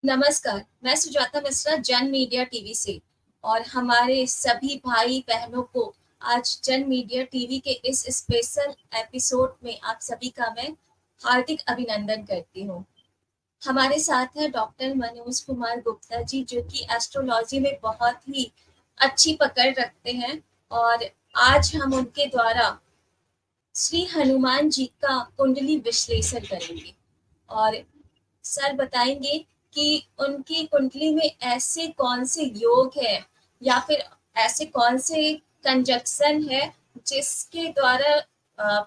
नमस्कार, मैं सुजाता मिश्रा जन मीडिया टीवी से और हमारे सभी भाई-बहनों को आज जन मीडिया टीवी के इस स्पेशल एपिसोड में आप सभी का मैं हार्दिक अभिनंदन करती हूँ। हमारे साथ हैं डॉक्टर मनोज कुमार गुप्ता जी जो कि एस्ट्रोलॉजी में बहुत ही अच्छी पकड़ रखते हैं और आज हम उनके द्वारा श्री हनुमान जी का कुंडली विश्लेषण करेंगे और सर बताएंगे कि उनकी कुंडली में ऐसे कौन से योग है या फिर ऐसे कौन से कंजक्शन है जिसके द्वारा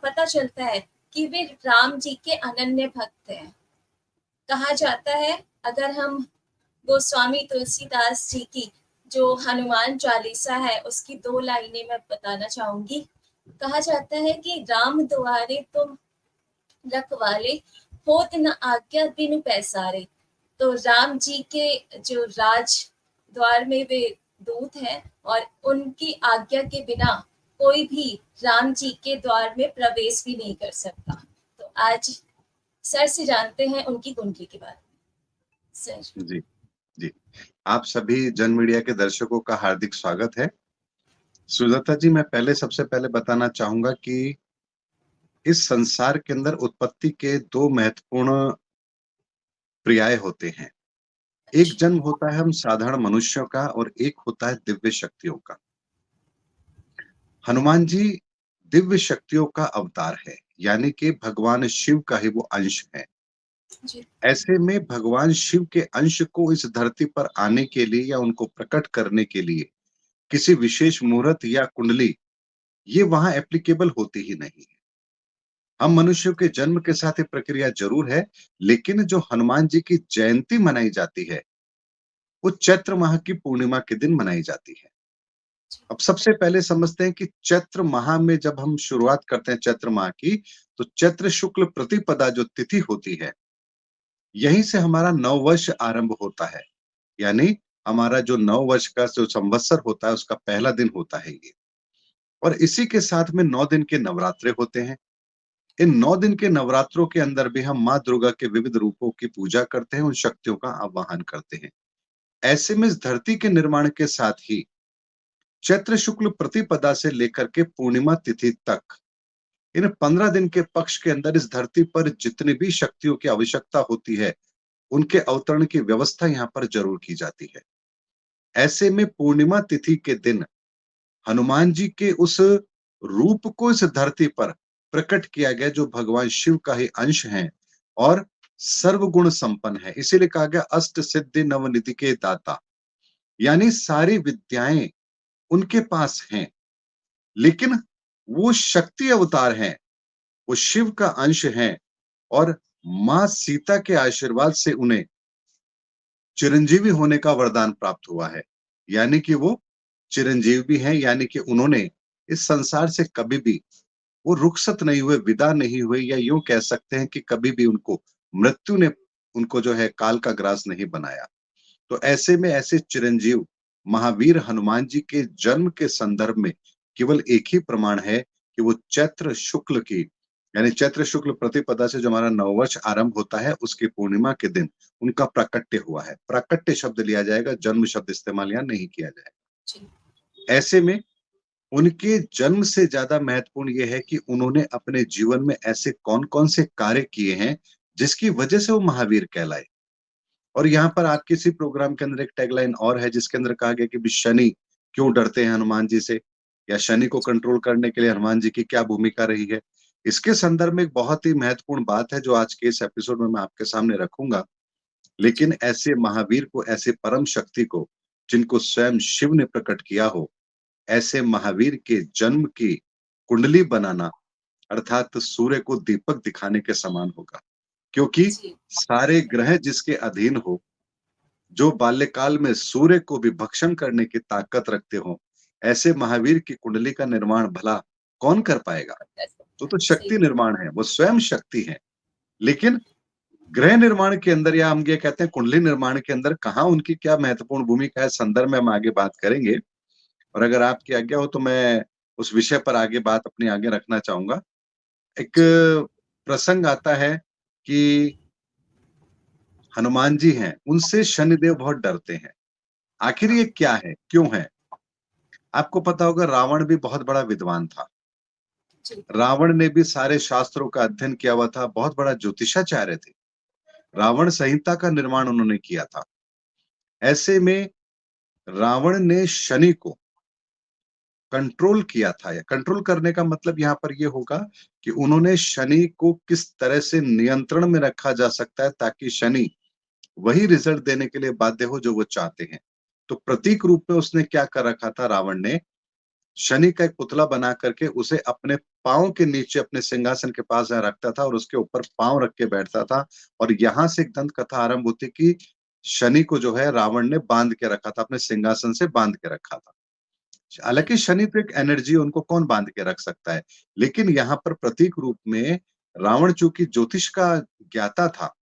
पता चलता है कि वे राम जी के अनन्य भक्त हैं। कहा जाता है, अगर हम गोस्वामी तुलसीदास जी की जो हनुमान चालीसा है उसकी 2 लाइनें मैं बताना चाहूंगी। कहा जाता है कि राम दुआरे तुम रखवाले, होत न आज्ञा बिनु पैसारे। तो राम जी के जो राज द्वार में वे दूत हैं और उनकी आज्ञा के बिना कोई भी राम जी के द्वार में प्रवेश भी नहीं कर सकता। तो आज सर से जानते हैं उनकी कुंडली के बारे में। सर जी, जी। आप सभी जन मीडिया के दर्शकों का हार्दिक स्वागत है। सुजाता जी, मैं सबसे पहले बताना चाहूँगा कि इस संसार के अंदर उत्पत्ति के 2 महत्वपूर्ण पर्याय होते हैं। एक अच्छा, जन्म होता है हम साधारण मनुष्यों का और एक होता है दिव्य शक्तियों का। हनुमान जी दिव्य शक्तियों का अवतार है, यानी कि भगवान शिव का ही वो अंश है। जी, ऐसे में भगवान शिव के अंश को इस धरती पर आने के लिए या उनको प्रकट करने के लिए किसी विशेष मुहूर्त या कुंडली ये वहाँ एप्लीकेबल होती ही नहीं है। हम मनुष्यों के जन्म के साथ ये प्रक्रिया ज़रूर है, लेकिन जो हनुमान जी की जयंती मनाई जाती है, वो चैत्र माह की पूर्णिमा के दिन मनाई जाती है। अब सबसे पहले समझते हैं कि चैत्र माह में जब हम शुरुआत करते हैं चैत्र माह की, तो चैत्र शुक्ल प्रतिपदा जो तिथि होती है, यहीं से हमारा नववर्ष आरंभ होता है। यानी हमारा जो नववर्ष का जो संवत्सर होता है, उसका पहला दिन होता है ये। और इसी के साथ में 9 दिन के नवरात्रे होते हैं। इन 9 दिन के नवरात्रों के अंदर भी हम माँ दुर्गा के विविध रूपों की पूजा करते हैं, उन शक्तियों का आवाहन करते हैं। ऐसे में इस धरती के निर्माण के साथ ही चैत्र शुक्ल प्रतिपदा से लेकर के पूर्णिमा तिथि तक इन 15 दिन के पक्ष के अंदर इस धरती पर जितनी भी शक्तियों की आवश्यकता होती है, उनके अवतरण की व्यवस्था यहाँ पर ज़रूर की जाती है। ऐसे में पूर्णिमा तिथि के दिन हनुमान जी के उस रूप को इस धरती पर प्रकट किया गया जो भगवान शिव का ही अंश हैं और सर्वगुण संपन्न है। इसीलिए कहा गया अष्ट सिद्धि नवनिधि के दाता, यानी सारी विद्याएं उनके पास हैं, लेकिन वो शक्ति अवतार हैं, वो शिव का अंश हैं और माँ सीता के आशीर्वाद से उन्हें चिरंजीवी होने का वरदान प्राप्त हुआ है। यानी कि वो चिरंजीव भी हैं, यानी कि उन्होंने इस संसार से कभी भी वो रुखसत नहीं हुए, विदा नहीं हुए, या यूँ कह सकते हैं कि कभी भी उनको मृत्यु ने उनको जो है काल का ग्रास नहीं बनाया। तो ऐसे में ऐसे चिरंजीव महावीर हनुमान जी के जन्म के संदर्भ में केवल एक ही प्रमाण है कि वो चैत्र शुक्ल की, यानी चैत्र शुक्ल प्रतिपदा से जो हमारा नववर्ष आरंभ होता है, उसकी पूर्णिमा के दिन उनका प्राकट्य हुआ है। प्राकट्य शब्द लिया जाएगा, जन्म शब्द इस्तेमाल यहाँ नहीं किया जाएगा। जी, ऐसे में उनके जन्म से ज़्यादा महत्वपूर्ण ये है कि उन्होंने अपने जीवन में ऐसे कौन-कौन से कार्य किए हैं, जिसकी वजह से वो महावीर कहलाए। और यहाँ पर आपके इसी प्रोग्राम के अंदर एक टैगलाइन और है जिसके अंदर कहा गया कि भी शनि क्यों डरते हैं हनुमान जी से, या शनि को कंट्रोल करने के लिए हनुमान जी की क्या भूमिका रही है। इसके संदर्भ में एक बहुत ही महत्वपूर्ण बात है जो आज के इस एपिसोड में मैं आपके सामने रखूंगा। जी, लेकिन ऐसे महावीर को, ऐसे परम शक्ति को, जिनको स्वयं शिव ने प्रकट किया हो, ऐसे महावीर के जन्म की कुंडली बनाना अर्थात सूर्य को दीपक दिखाने के समान होगा, क्योंकि जी, सारे ग्रह जिसके अधीन हो, जो बाल्यकाल में सूर्य को भी भक्षण करने की ताकत रखते हो, ऐसे महावीर की कुंडली का निर्माण भला कौन कर पाएगा? कर सकता वो है, तो सही शक्ति बात। निर्माण है, वो स्वयं शक्ति है। लेकिन ग्रह निर्माण के अंदर, या हम ये कहते हैं कुंडली निर्माण के अंदर, कहाँ उनकी क्या महत्वपूर्ण भूमिका है, संदर्भ में हम आगे बात करेंगे। और अगर आपकी आज्ञा हो तो मैं उस विषय पर आगे बात अपनी आगे रखना चाहूँगा। एक जी, प्रसंग आता है कि हनुमान जी हैं, उनसे शनिदेव बहुत डरते हैं। आखिर ये क्या है? क्यों है? आपको पता होगा रावण भी बहुत बड़ा विद्वान था। जी, रावण ने भी सारे शास्त्रों का अध्ययन किया हुआ था, बहुत बड़ा ज्योतिषाचार्य थे। रावण संहिता का निर्माण उन्होंने किया था। ऐसे में रावण ने शनि को कंट्रोल किया था या कंट्रोल करने का मतलब यहाँ पर ये होगा कि उन्होंने शनि को किस तरह से नियंत्रण में रखा जा सकता है ताकि शनि वही रिजल्ट देने के लिए बाध्य हो जो वो चाहते हैं। तो प्रतीक रूप में उसने क्या कर रखा था रावण ने, शनि का एक पुतला बना करके उसे अपने पाँव के नीचे अपने सिंहासन के पास जहाँ रखता था और उसके ऊपर पाँव रख के बैठता था और यहाँ से एक दंत कथा आरंभ होती कि शनि को जो है रावण ने बांध के रखा था, अपने सिंहासन से बांध के रखा था। हालाँकि शनि तो एक एनर्जी है, उनको कौन बांध के रख सकता है? लेकिन यहाँ पर प्रतीक रूप में रावण चूँकि ज्योतिष का ज्ञाता था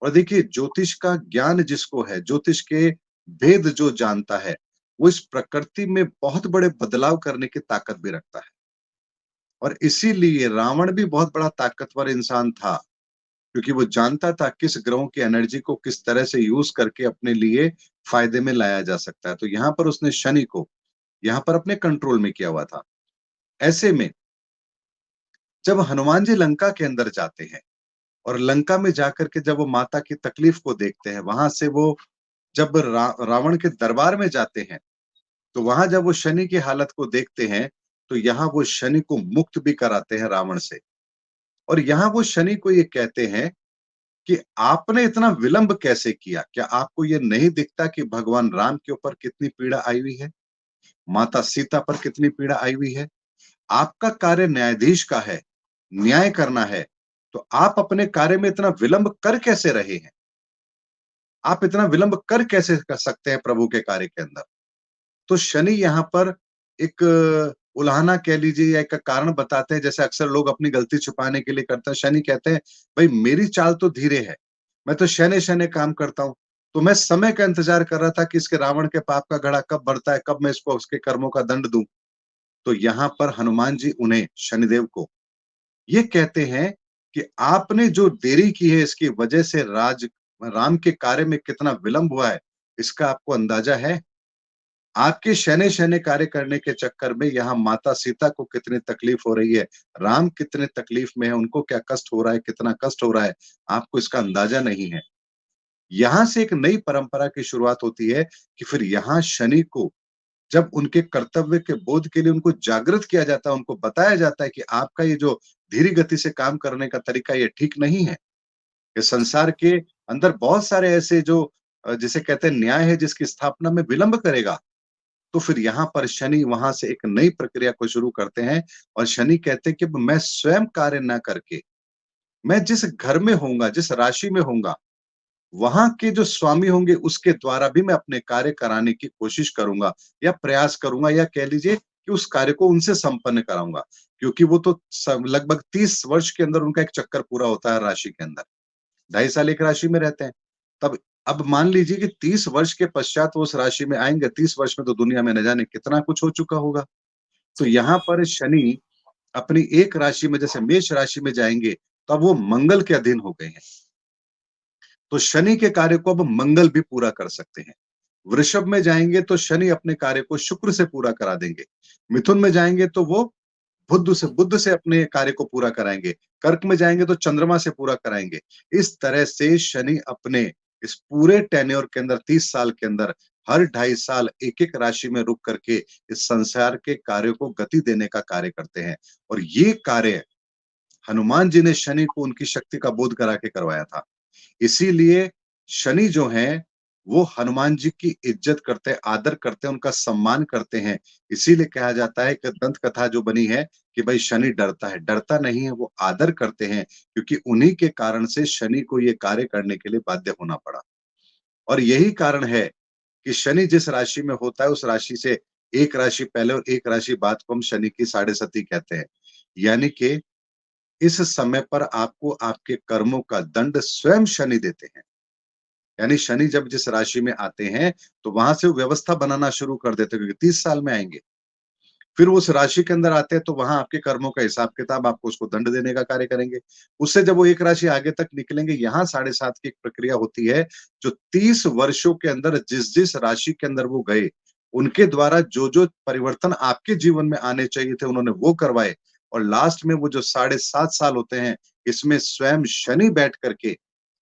और देखिए ज्योतिष का ज्ञान जिसको है, ज्योतिष के भेद जो जानता है, वो इस प्रकृति में बहुत बड़े बदलाव करने की ताकत भी रखता है। और इसीलिए रावण भी बहुत बड़ा ताकतवर इंसान था, क्योंकि वो जानता था किस ग्रहों की एनर्जी को किस तरह से यूज़ करके अपने लिए फ़ायदे में लाया जा सकता है। तो यहाँ पर उसने शनि को यहाँ पर अपने कंट्रोल में किया हुआ था। ऐसे में जब हनुमान जी लंका के अंदर जाते हैं और लंका में जाकर के जब वो माता की तकलीफ को देखते हैं, वहाँ से वो जब रावण के दरबार में जाते हैं, तो वहाँ जब वो शनि की हालत को देखते हैं, तो यहाँ वो शनि को मुक्त भी कराते हैं रावण से। और यहाँ वो शनि को ये कहते हैं कि आपने इतना विलंब कैसे किया? क्या आपको ये नहीं दिखता कि भगवान राम के ऊपर कितनी पीड़ा आई हुई है? माता सीता पर कितनी पीड़ा आई हुई है? आपका कार्य न्यायाधीश का है, न्याय करना है, तो आप अपने कार्य में इतना विलंब कर कैसे रहे हैं? आप इतना विलंब कर कैसे कर सकते हैं प्रभु के कार्य के अंदर? तो शनि यहाँ पर एक उलाहना कह लीजिए या एक कारण बताते हैं, जैसे अक्सर लोग अपनी गलती छुपाने के लिए करते हैं। शनि कहते हैं, "भई मेरी चाल तो धीरे है, मैं तो शनै-शनै काम करता हूँ, तो मैं समय का इंतज़ार कर रहा था कि इसके रावण के पाप का घड़ा कब भरता है, कब मैं इसको उसके कर्मों का दंड दूँ।" तो यहाँ पर हनुमान जी उन्हें, शनिदेव को ये कहते हैं कि आपने जो देरी की है इसकी वजह से राम के कार्य में कितना विलंब हुआ है, इसका आपको अंदाजा है? आपके शनै-शनै कार्य करने के चक्कर में यहाँ माता सीता को कितनी तकलीफ हो रही है, राम कितने तकलीफ में है, उनको क्या कष्ट हो रहा है, कितना कष्ट हो रहा है, आपको इसका अंदाजा नहीं है। यहाँ से एक नई परंपरा की शुरुआत होती है कि फिर यहाँ शनि को जब उनके कर्तव्य के बोध के लिए उनको जागृत किया जाता है, उनको बताया जाता है कि आपका ये जो धीरे गति से काम करने का तरीका ये ठीक नहीं है। इस संसार के अंदर बहुत सारे ऐसे जो जिसे कहते हैं न्याय है जिसकी स्थापना में विलंब करेगा। तो फिर यहाँ पर शनि वहाँ से एक नई प्रक्रिया को शुरू करते हैं और शनि कहते हैं कि मैं स्वयं कार्य ना करके, मैं जिस घर में होऊँगा, जिस राशि में होऊँगा, वहाँ के जो स्वामी होंगे उसके द्वारा भी मैं अपने कार्य कराने की कोशिश करूँगा या प्रयास करूँगा या कह लीजिए कि उस कार्य को उनसे संपन्न कराऊँगा। क्योंकि वो तो लगभग 30 वर्ष के अंदर उनका एक चक्कर पूरा होता है राशि के अंदर। 2.5 साल एक राशि में रहते हैं। तब अब मान लीजिए कि 30 वर्ष के पश्चात वो उस राशि में आएँगे, 30 वर्ष में तो दुनिया में न जाने कितना कुछ हो चुका होगा। तो जी, यहाँ पर शनि अपनी एक राशि में जैसे मेष राशि में जाएँगे, तो अब वो मंगल के अधीन हो गए हैं। तो शनि के कार्य को अब मंगल भी पूरा कर सकते हैं। वृषभ में जाएँगे तो शनि अपने कार्य को शुक्र से पूरा करा देंगे। मिथुन में जाएँगे तो वो बुध से अपने कार्य को पूरा कराएँगे। कर्क में जाएँगे तो चंद्रमा से पूरा कराएँगे। इस तरह से शनि अपने इस पूरे टेन्योर के अंदर 30 साल के अंदर हर 2.5 साल एक-एक राशि में रुक करके इस संसार के कार्यों को गति देने का कार्य करते हैं। और ये कार्य हनुमान जी ने शनि को उनकी शक्ति का बोध करा के करवाया था। इसीलिए शनि जो हैं, वो हनुमान जी की इज़्ज़त करते हैं, आदर करते हैं, उनका सम्मान करते हैं। इसीलिए कहा जाता है कि दंत कथा जो बनी है कि भई शनि डरता है, डरता नहीं है, वो आदर करते हैं क्योंकि उन्हीं के कारण से शनि को ये कार्य करने के लिए बाध्य होना पड़ा। और यही कारण है कि शनि जिस राशि में होता है, उस राशि से एक राशि पहले और एक राशि बाद को हम शनि की साढ़े सती कहते हैं। यानी कि इस समय पर आपको आपके कर्मों का दंड स्वयं शनि देते हैं। यानी शनि जब जिस राशि में आते हैं, तो वहाँ से वो व्यवस्था बनाना शुरू कर देते हैं क्योंकि 30 साल में आएँगे। फिर उस राशि के अंदर आते हैं तो वहां आपके कर्मों का हिसाब-किताब आपको उसको दंड देने का कार्य करेंगे। उससे जब वो एक राशि आगे तक निकलेंगे, यहाँ 7.5 की एक प्रक्रिया होती है, जो 30 वर्षों के अंदर जिस-जिस राशि के अंदर वो गए, उनके द्वारा जो-जो परिवर्तन आपके जीवन में आने चाहिए थे, उन्होंने वो करवाए और लास्ट में वो जो 7.5 साल होते हैं, इसमें स्वयं शनि बैठ करके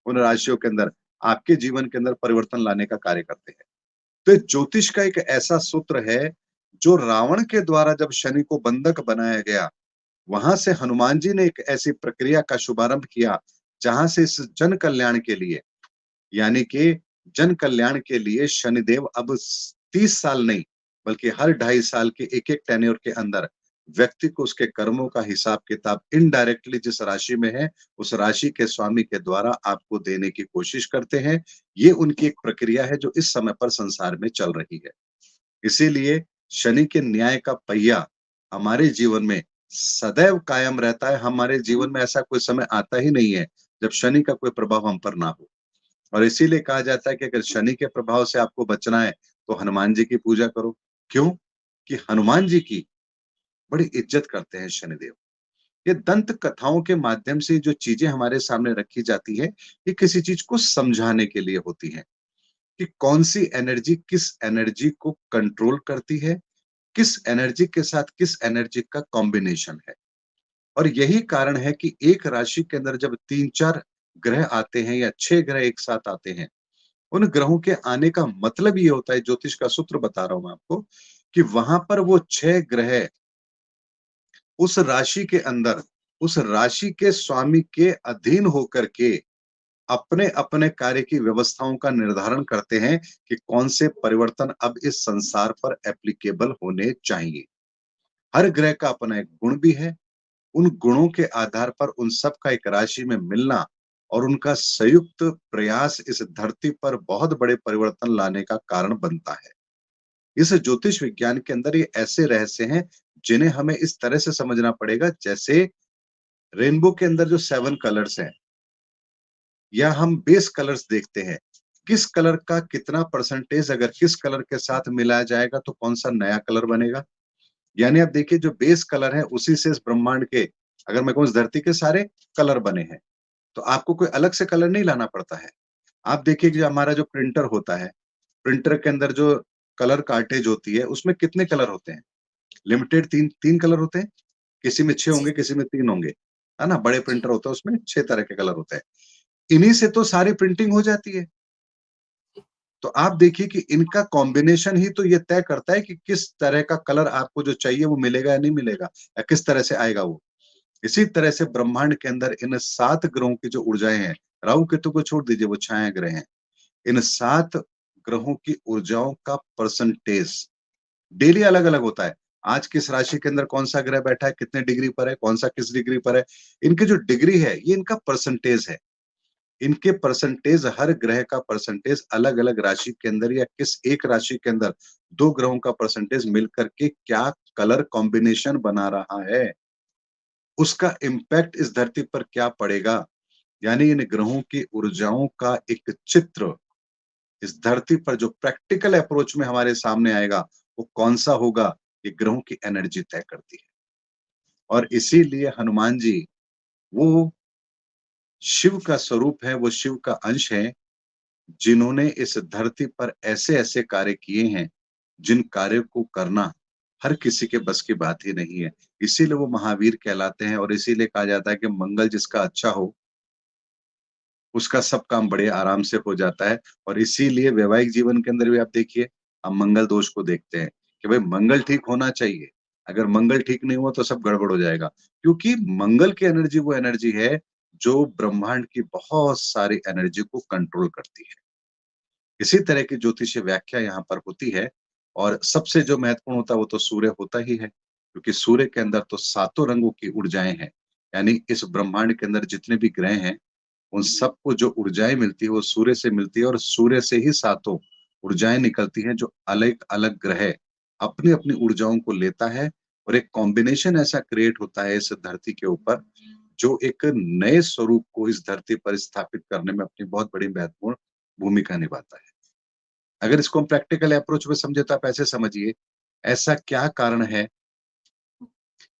उन राशियों के अंदर आपके जीवन के अंदर परिवर्तन लाने का कार्य करते हैं। तो ये ज्योतिष का एक ऐसा सूत्र है, जो रावण के द्वारा जब शनि को बंधक बनाया गया, वहां से हनुमान जी ने एक ऐसी प्रक्रिया का शुभारंभ किया, जहां से इस जन कल्याण के लिए, यानी कि जन कल्याण के लिए शनिदेव अब 30 साल नहीं, बल्कि हर 2.5 साल के एक-एक टेन्योर के अंदर व्यक्ति को उसके कर्मों का हिसाब-किताब इनडायरेक्टली जिस राशि में है, उस राशि के स्वामी के द्वारा आपको देने की कोशिश करते हैं। ये उनकी एक प्रक्रिया है जो इस समय पर संसार में चल रही है। इसीलिए शनि के न्याय का पहिया हमारे जीवन में सदैव कायम रहता है। हमारे जीवन में ऐसा कोई समय आता ही नहीं है, जब शनि का कोई प्रभाव हम पर ना हो। और इसीलिए कहा जाता है कि अगर शनि के प्रभाव से आपको बचना है, तो हनुमान जी की पूजा करो। क्यों? कि हनुमान जी की बड़ी इज़्ज़त करते हैं शनिदेव। ये दंत कथाओं के माध्यम से जो चीज़ें हमारे सामने रखी जाती है, ये किसी चीज़ को समझाने के लिए होती हैं, कि कौन-सी एनर्जी किस एनर्जी को कंट्रोल करती है, किस एनर्जी के साथ किस एनर्जी का कॉम्बिनेशन है। और यही कारण है कि एक राशि के अंदर जब 3-4 ग्रह आते हैं या 6 ग्रह एक साथ आते हैं, उन ग्रहों के आने का मतलब ये होता है, ज्योतिष का सूत्र बता रहा हूँ मैं आपको, कि वहां पर वो 6 ग्रह उस राशि के अंदर, उस राशि के स्वामी के अधीन होकर के अपने-अपने कार्य की व्यवस्थाओं का निर्धारण करते हैं कि कौन से परिवर्तन अब इस संसार पर एप्लीकेबल होने चाहिए। हर ग्रह का अपना एक गुण भी है, उन गुणों के आधार पर उन सब का एक राशि में मिलना और उनका संयुक्त प्रयास इस धरती पर बहुत बड़े परिवर्तन लाने का कारण बनता है। इस ज्योतिष विज्ञान के अंदर ये ऐसे रहस्य हैं, जिन्हें हमें इस तरह से समझना पड़ेगा, जैसे रेनबो के अंदर जो 7 कलर्स हैं, या हम बेस कलर्स देखते हैं, किस कलर का कितना परसेंटेज अगर किस कलर के साथ मिलाया जाएगा तो कौन-सा नया कलर बनेगा। यानी आप देखिए जो बेस कलर है उसी से इस ब्रह्मांड के, अगर मैं कहूँ इस धरती के सारे कलर बने हैं, तो आपको कोई अलग से कलर नहीं लाना पड़ता है। आप देखिए कि जो हमारा जो प्रिंटर होता है, प्रिंटर के अंदर जो कलर कार्टेज होती है, उसमें कितने कलर होते हैं? लिमिटेड 3 कलर होते हैं, किसी में 6 जी, होंगे, किसी में 3 होंगे, है ना? बड़े जी, प्रिंटर होते हैं उसमें 6 तरह के कलर होते हैं। इन्हीं से तो सारी प्रिंटिंग हो जाती है। तो आप देखिए कि इनका कॉम्बिनेशन ही तो ये तय करता है कि किस तरह का कलर आपको जो चाहिए वो मिलेगा या नहीं मिलेगा, या किस तरह से आएगा वो। इसी तरह से ब्रह्मांड के अंदर इन 7 ग्रहों की जो ऊर्जाएँ हैं, राहु केतु को छोड़ दीजिए वो छाया ग्रह हैं। इन 7 ग्रहों की ऊर्जाओं का परसेंटेज डेली अलग-अलग होता है। आज किस राशि के अंदर कौन-सा ग्रह बैठा है, कितने डिग्री पर है, कौन-सा किस डिग्री पर है। इनकी जो डिग्री है, ये इनका परसेंटेज है। इनके परसेंटेज, हर ग्रह का परसेंटेज अलग-अलग राशि के अंदर या किस एक राशि के अंदर 2 ग्रहों का परसेंटेज मिलकर के क्या कलर कॉम्बिनेशन बना रहा है, उसका इम्पैक्ट इस धरती पर क्या पड़ेगा। यानी इन ग्रहों की ऊर्जाओं का एक चित्र इस धरती पर जो प्रैक्टिकल अप्रोच में हमारे सामने आएगा, वो कौन-सा होगा, ये ग्रहों की एनर्जी तय करती है। और इसीलिए हनुमान जी, वो शिव का स्वरूप है, वो शिव का अंश है, जिन्होंने इस धरती पर ऐसे-ऐसे कार्य किए हैं, जिन कार्यों को करना हर किसी के बस की बात ही नहीं है। इसीलिए वो महावीर कहलाते हैं और इसीलिए कहा जाता है कि मंगल जिसका अच्छा हो, उसका सब काम बड़े आराम से हो जाता है। और इसीलिए वैवाहिक जीवन के अंदर भी आप देखिए, हम मंगल दोष को देखते हैं कि भाई मंगल ठीक होना चाहिए। अगर मंगल ठीक नहीं हुआ तो सब गड़बड़ हो जाएगा। क्योंकि मंगल की एनर्जी वो एनर्जी है, जो ब्रह्मांड की बहुत सारी एनर्जी को कंट्रोल करती है। इसी तरह की ज्योतिषीय व्याख्या यहाँ पर होती है और सबसे जो महत्वपूर्ण होता है वो तो सूर्य होता ही है, क्योंकि सूर्य के अंदर तो सातों रंगों की ऊर्जाएँ हैं। यानी इस ब्रह्मांड के अंदर जितने भी ग्रह हैं, उन सबको जो ऊर्जाएँ मिलती है वो सूर्य से मिलती है और सूर्य से ही सातों ऊर्जाएँ निकलती हैं, जो अलग-अलग ग्रह अपनी-अपनी ऊर्जाओं को लेता है और एक कॉम्बिनेशन ऐसा क्रिएट होता है इस धरती के ऊपर, जो एक नए स्वरूप को इस धरती पर स्थापित करने में अपनी बहुत बड़ी महत्वपूर्ण भूमिका निभाता है। अगर इसको हम प्रैक्टिकल अप्रोच में समझे तो आप ऐसे समझिए, ऐसा क्या कारण है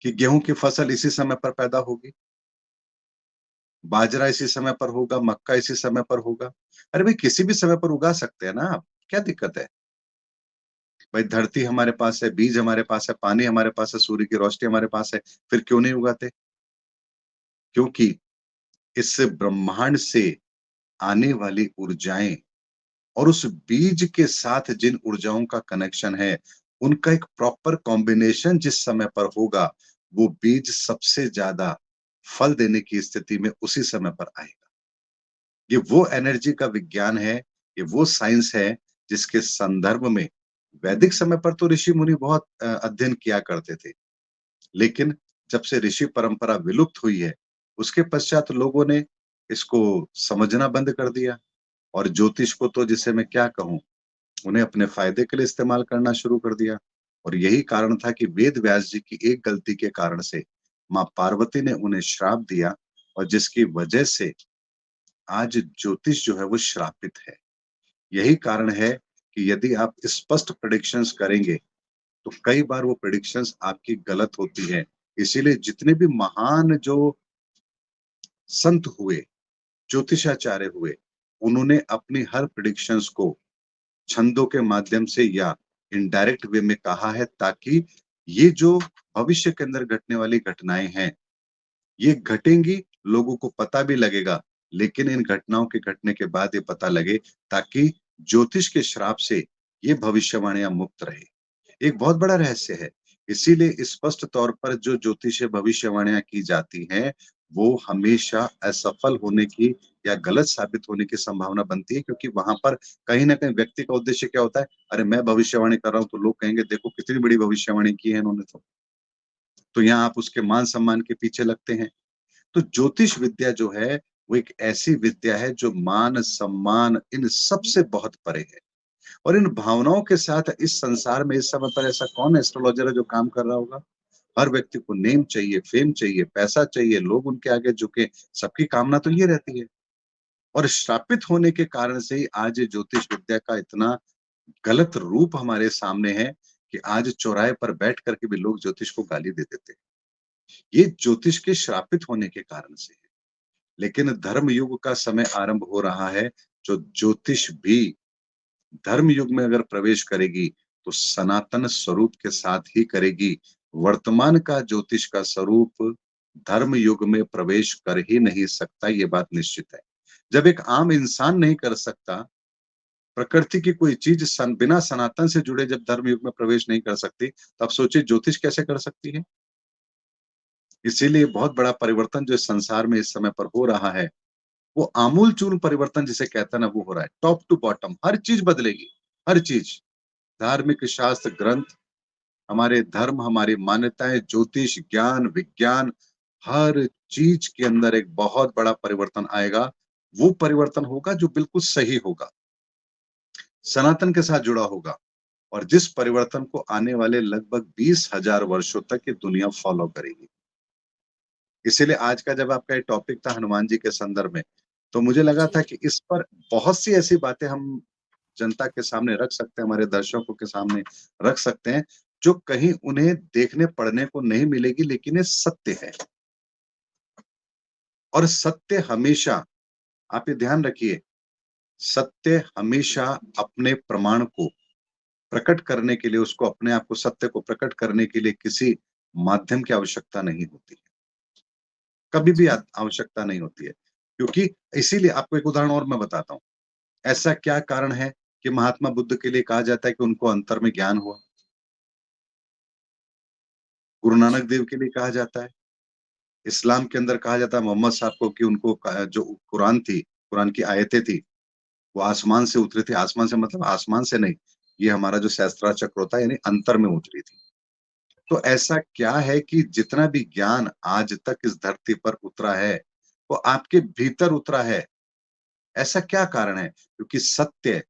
कि गेहूं की फसल इसी समय पर पैदा होगी, बाजरा इसी समय पर होगा, मक्का इसी समय पर होगा। अरे भाई किसी भी समय पर उगा सकते हैं ना आप, क्या दिक्कत है? भाई धरती हमारे पास है, बीज हमारे पास है, पानी हमारे पास है, सूर्य की रोशनी हमारे पास है, फिर क्यों नहीं उगाते? क्योंकि इस ब्रह्मांड से आने वाली ऊर्जाएँ और उस बीज के साथ जिन ऊर्जाओं का कनेक्शन है, उनका एक प्रॉपर कॉम्बिनेशन जिस समय पर होगा, वो बीज सबसे ज़्यादा फल देने की स्थिति में उसी समय पर आएगा। ये वो एनर्जी का विज्ञान है, ये वो साइंस है, जिसके संदर्भ में वैदिक समय पर तो ऋषि-मुनि बहुत अध्ययन किया करते थे। लेकिन जब से ऋषि परंपरा विलुप्त हुई है, उसके पश्चात लोगों ने इसको समझना बंद कर दिया और ज्योतिष को तो जिसे मैं क्या कहूँ, उन्हें अपने फ़ायदे के लिए इस्तेमाल करना शुरू कर दिया और यही कारण था कि वेद व्यास जी की एक गलती के कारण से माँ पार्वती ने उन्हें श्राप दिया और जिसकी वजह से आज ज्योतिष जो है वो श्रापित है। यही कारण है कि यदि आप स्पष्ट प्रेडिक्शंस करेंगे, तो कई बार वो प्रेडिक्शंस आपकी गलत होती है। इसीलिए जितने भी महान जो संत हुए, ज्योतिषाचार्य हुए, उन्होंने अपनी हर प्रेडिक्शंस को छंदों के माध्यम से या इनडायरेक्ट वे में कहा है ताकि ये जो भविष्य के अंदर घटने वाली घटनाएँ हैं, ये घटेंगी, लोगों को पता भी लगेगा, लेकिन इन घटनाओं के घटने के बाद ये पता लगे ताकि ज्योतिष के श्राप से ये भविष्यवाणियाँ मुक्त रहे। एक बहुत बड़ा रहस्य है। इसीलिए स्पष्ट तौर पर जो ज्योतिषीय भविष्यवाणियाँ की जाती हैं, वो हमेशा असफल होने की या गलत साबित होने की संभावना बनती है क्योंकि वहाँ पर कहीं न कहीं व्यक्ति का उद्देश्य क्या होता है? अरे! मैं भविष्यवाणी कर रहा हूँ तो लोग कहेंगे देखो कितनी बड़ी भविष्यवाणी की है इन्होंने तो। तो यहाँ आप उसके मान-सम्मान के पीछे लगते हैं। तो ज्योतिष विद्या जो है, वो एक ऐसी विद्या है जो मान-सम्मान इन सब से बहुत परे है। और इन भावनाओं के साथ इस संसार में इस समय पर ऐसा कौन एस्ट्रोलॉजर है जो काम कर रहा होगा? हर व्यक्ति को नेम चाहिए, फेम चाहिए, पैसा चाहिए, लोग उनके आगे झुकें, सबकी कामना तो ये रहती है। और श्रापित होने के कारण से ही आज ये ज्योतिष विद्या का इतना गलत रूप हमारे सामने है कि आज चौराहे पर बैठ कर के भी लोग ज्योतिष को गाली दे देते हैं। ये ज्योतिष के श्रापित होने के कारण से है। लेकिन धर्म युग का समय आरंभ हो रहा है, जो ज्योतिष भी धर्म युग में अगर प्रवेश करेगी, तो सनातन स्वरूप के साथ ही करेगी। वर्तमान का ज्योतिष का स्वरूप धर्म युग में प्रवेश कर ही नहीं सकता, ये बात निश्चित है। जब एक आम इंसान नहीं कर सकता, प्रकृति की कोई चीज़ बिना सनातन से जुड़े जब धर्म युग में प्रवेश नहीं कर सकती, तो आप सोचिए ज्योतिष कैसे कर सकती है? इसीलिए बहुत बड़ा परिवर्तन जो इस संसार में इस समय पर हो रहा है, वो आमूल-चूल परिवर्तन जिसे कहते हैं ना, वो हो रहा है। टॉप टू बॉटम हर चीज़ बदलेगी, हर चीज़। धार्मिक शास्त्र ग्रंथ, हमारे धर्म, हमारी मान्यताएँ, ज्योतिष, ज्ञान, विज्ञान, हर चीज़ के अंदर एक बहुत बड़ा परिवर्तन आएगा। वो परिवर्तन होगा जो बिल्कुल सही होगा, सनातन के साथ जुड़ा होगा और जिस परिवर्तन को आने वाले लगभग 20,000 वर्षों तक ये दुनिया फ़ॉलो करेगी। इसीलिए आज का जब आपका ये टॉपिक था हनुमान जी के संदर्भ में, तो मुझे लगा जी, था कि इस पर बहुत सी ऐसी बातें हम जनता के सामने रख सकते हैं, हमारे दर्शकों के सामने रख सकते हैं, जो कहीं उन्हें देखने पढ़ने को नहीं मिलेगी लेकिन ये सत्य है। और सत्य हमेशा आप ये ध्यान रखिए, सत्य हमेशा अपने प्रमाण को प्रकट करने के लिए उसको अपने आप को सत्य को प्रकट करने के लिए किसी माध्यम की आवश्यकता नहीं होती है। कभी भी जी। आवश्यकता नहीं होती है। क्योंकि इसीलिए आपको एक उदाहरण और मैं बताता हूँ। ऐसा क्या कारण है कि महात्मा बुद्ध के लिए कहा जाता है कि उनको अंतर में ज्ञान हुआ? गुरु नानक देव के लिए कहा जाता है। इस्लाम के अंदर कहा जाता है मोहम्मद साहब को कि उनको जो कुरान थी, कुरान की आयतें थी, वो आसमान से उतरी थी। आसमान से मतलब आसमान से नहीं, ये हमारा जो सहस्त्रार चक्र होता है यानी अंतर में उतरी थी। तो ऐसा क्या है कि जितना भी ज्ञान आज तक इस धरती पर उतरा है, वो आपके भीतर उतरा है। ऐसा क्या कारण है? क्योंकि सत्य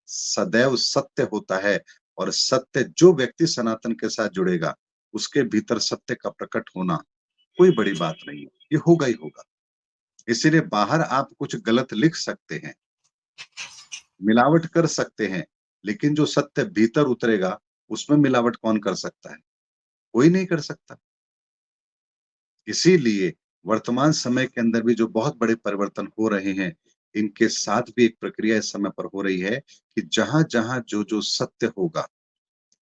सदैव सत्य होता है और सत्य जो व्यक्ति सनातन के साथ जुड़ेगा, उसके भीतर सत्य का प्रकट होना कोई बड़ी बात नहीं है। ये होगा ही होगा। इसीलिए बाहर आप कुछ गलत लिख सकते हैं, मिलावट कर सकते हैं, लेकिन जो सत्य भीतर उतरेगा, उसमें मिलावट कौन कर सकता है? कोई नहीं कर सकता। इसीलिए वर्तमान समय के अंदर भी जो बहुत बड़े परिवर्तन हो रहे हैं, इनके साथ भी एक प्रक्रिया इस समय पर हो रही है कि जहाँ-जहाँ जो-जो सत्य होगा,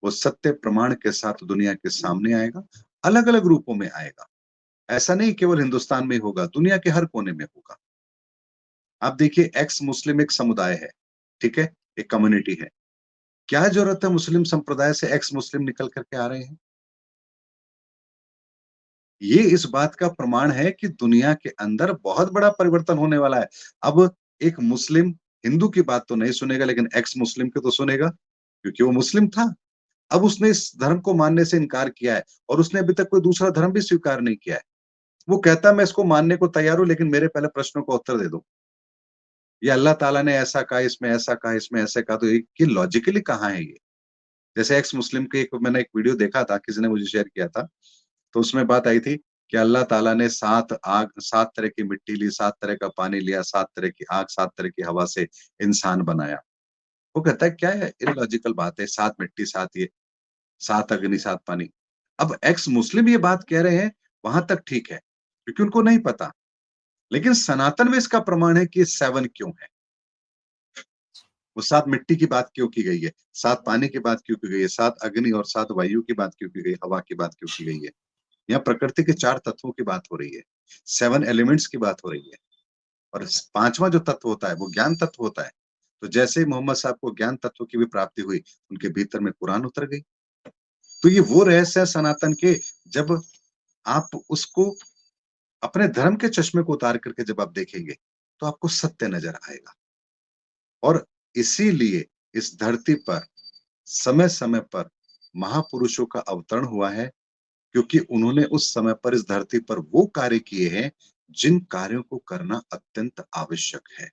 वो सत्य प्रमाण के साथ दुनिया के सामने आएगा, अलग-अलग रूपों में आएगा। ऐसा नहीं केवल हिंदुस्तान में होगा, दुनिया के हर कोने में होगा। आप देखिए एक्स मुस्लिम एक समुदाय है, ठीक है? एक कम्युनिटी है। क्या ज़रूरत है मुस्लिम संप्रदाय से एक्स मुस्लिम निकल कर के आ रहे हैं? ये इस बात का प्रमाण है कि दुनिया के अंदर बहुत बड़ा परिवर्तन होने वाला है। अब एक मुस्लिम हिंदू की बात तो नहीं सुनेगा लेकिन एक्स मुस्लिम की तो सुनेगा, क्योंकि वो मुस्लिम था। अब उसने इस धर्म को मानने से इनकार किया है और उसने अभी तक कोई दूसरा धर्म भी स्वीकार नहीं किया है। वो कहता है मैं इसको मानने को तैयार हूँ लेकिन मेरे पहले प्रश्नों का उत्तर दे दो। ये अल्लाह ताला ने ऐसा कहा, इसमें ऐसा कहा, इसमें ऐसे कहा, तो ये लॉजिकली कहाँ है ये? जैसे एक्स मुस्लिम के एक मैंने एक वीडियो देखा था, किसी ने मुझे शेयर किया था, तो उसमें बात आई थी कि अल्लाह ताला ने 7 तरह की मिट्टी ली, 7 तरह का पानी लिया, 7 तरह की आग, 7 तरह की हवा से इंसान बनाया। वो कहता है क्या है इलॉजिकल बात है, 7 मिट्टी, 7 ये, 7 अग्नि, 7 पानी। अब एक्स मुस्लिम ये बात कह रहे हैं, वहाँ तक ठीक है, क्योंकि उनको नहीं पता। लेकिन सनातन में इसका प्रमाण है कि 7 क्यों है? वो 7 मिट्टी की बात क्यों की गई है? 7 पानी की बात क्यों की गई है? 7 अग्नि और 7 वायु की बात क्यों की गई है? हवा की बात क्यों की गई है? यहाँ प्रकृति के 4 तत्वों की बात हो रही है। 7 एलिमेंट्स की बात हो रही है और स 5वां जो तत्व होता है, वो ज्ञान तत्व होता है। तो जैसे ही मोहम्मद साहब को ज्ञान तत्व की भी प्राप्ति हुई, उनके भीतर में कुरान उतर गई। तो ये वो रहस्य है सनातन के, जब आप उसको अपने धर्म के चश्मे को उतार करके जब आप देखेंगे, तो आपको सत्य नज़र आएगा। और इसीलिए इस धरती पर समय-समय पर महापुरुषों का अवतरण हुआ है, क्योंकि उन्होंने उस समय पर इस धरती पर वो कार्य किए हैं, जिन कार्यों को करना अत्यंत आवश्यक है।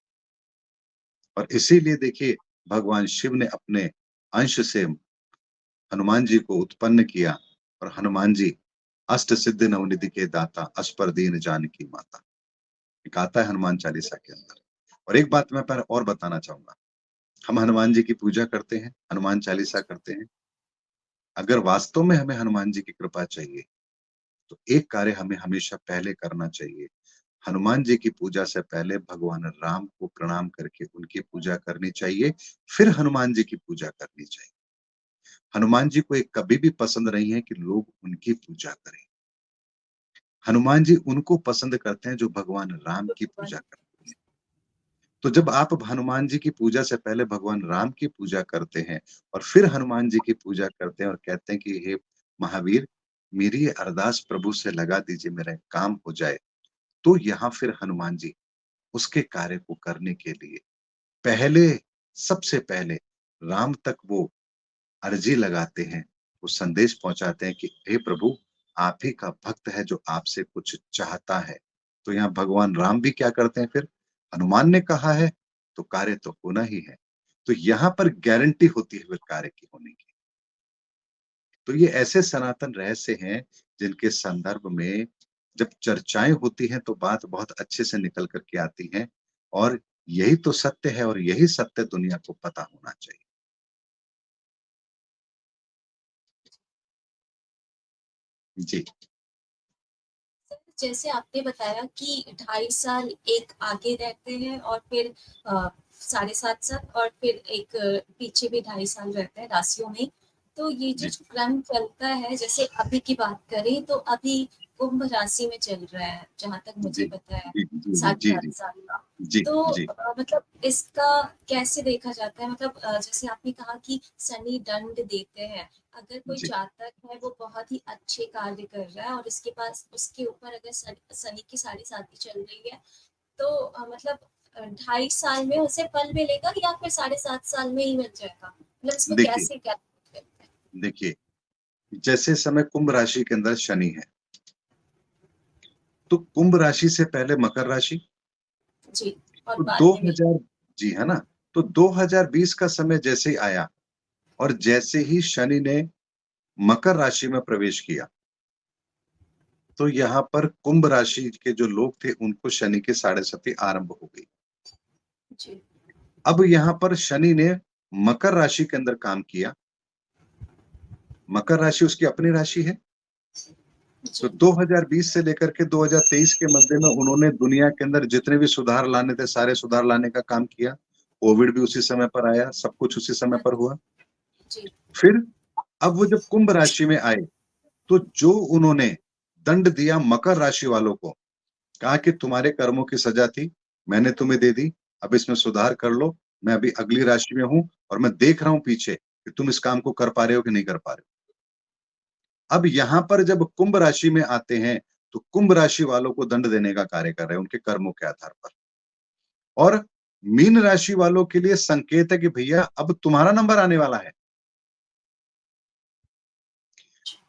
और इसीलिए देखिए, भगवान शिव ने अपने अंश से हनुमान जी को उत्पन्न किया और हनुमान जी अष्ट सिद्धि नवनिधि के दाता, अष्पर दीन जानकी माता। एक आता है हनुमान चालीसा के अंदर। और एक बात मैं पर और बताना चाहूँगा, हम हनुमान जी की पूजा करते हैं, हनुमान चालीसा करते हैं। अगर वास्तव में हमें हनुमान जी की कृपा चाहिए, तो एक कार्य हमें हमेशा पहले करना चाहिए। हनुमान जी की पूजा से पहले भगवान राम को प्रणाम करके उनकी पूजा करनी चाहिए, फिर हनुमान जी की पूजा करनी चाहिए। हनुमान जी को एक कभी भी पसंद नहीं है कि लोग उनकी पूजा करें। हनुमान जी उनको पसंद करते हैं जो भगवान राम की पूजा करते हैं। तो जब आप हनुमान जी की पूजा से पहले भगवान राम की पूजा करते हैं और फिर हनुमान जी की पूजा करते हैं और कहते हैं कि हे महावीर, मेरी ये अरदास प्रभु से लगा दीजिए, मेरा एक काम हो जाए। तो यहाँ फिर हनुमान जी उसके कार्य को करने के लिए पहले सबसे पहले राम तक वो अर्जी लगाते हैं, वो संदेश पहुँचाते हैं कि हे प्रभु, आप ही का भक्त है जो आपसे कुछ चाहता है। तो यहाँ भगवान राम भी क्या करते हैं फिर? हनुमान ने कहा है, तो कार्य तो होना ही है। तो यहाँ पर गारंटी होती है फिर कार्य की होने की। तो ये ऐसे सनातन रहस्य हैं, जिनके संदर्भ में जब चर्चाएँ होती हैं, तो बात बहुत अच्छे से निकल कर के आती हैं और यही तो सत्य है और यही सत्य दुनिया को पता होना चाहिए। जी, जैसे आपने बताया कि 2.5 साल एक आगे रहते हैं और फिर 7.5 साल और फिर एक पीछे भी 2.5 साल रहते हैं राशियों में। तो ये जो जी, क्रम चलता है, जैसे अभी की बात करें तो अभी कुंभ राशि में चल रहा है, जहाँ तक मुझे जी, पता है, जी, जी, जी, साढ़े जी, सात जी, साल का। जी, तो जी, मतलब इसका कैसे देखा जाता है? मतलब जैसे आपने कहा कि शनि दंड देते हैं। अगर कोई जी। जातक है वो बहुत ही अच्छे कार्य कर रहा है और इसके पास उसके ऊपर अगर शनि की 7.5 चल रही है, तो मतलब 2.5 साल में उसे फल मिलेगा या फिर 7.5 साल में ही मिल जाएगा? मतलब इसमें देखिए कैसे क्या करते हैं? देखिए, जैसे समय कुंभ राशि के अंदर शनि है, तो कुंभ राशि से पहले मकर राशि, जी, और तो बाद में भी। 2000 जी, है ना? तो 2020 का समय जैसे ही आया और जैसे ही शनि ने मकर राशि में प्रवेश किया, तो यहाँ पर कुंभ राशि के जो लोग थे, उनको शनि की साढ़ेसती आरंभ हो गई। जी, अब यहाँ पर शनि ने मकर राशि के अंदर काम किया। मकर राशि उसकी अपनी राशि है, तो जी, 2020 से लेकर के 2023 के मध्य में उन्होंने दुनिया के अंदर जितने भी सुधार लाने थे, सारे सुधार लाने का काम किया। कोविड भी उसी समय पर आया, सब कुछ उसी समय पर हुआ। जी, फिर अब वो जब कुंभ राशि में आए, तो जो उन्होंने दंड दिया मकर राशि वालों को, कहा कि तुम्हारे कर्मों की सजा थी, मैंने तुम्हें दे दी, अब इसमें सुधार कर लो। मैं अभी अगली राशि में हूँ और मैं देख रहा हूँ पीछे कि तुम इस काम को कर पा रहे हो कि नहीं कर पा रहे हो। अब यहाँ पर जब कुंभ राशि में आते हैं, तो कुंभ राशि वालों को दंड देने का कार्य कर रहे हैं उनके कर्मों के आधार पर। और मीन राशि वालों के लिए संकेत है कि भैया अब तुम्हारा नंबर आने वाला है।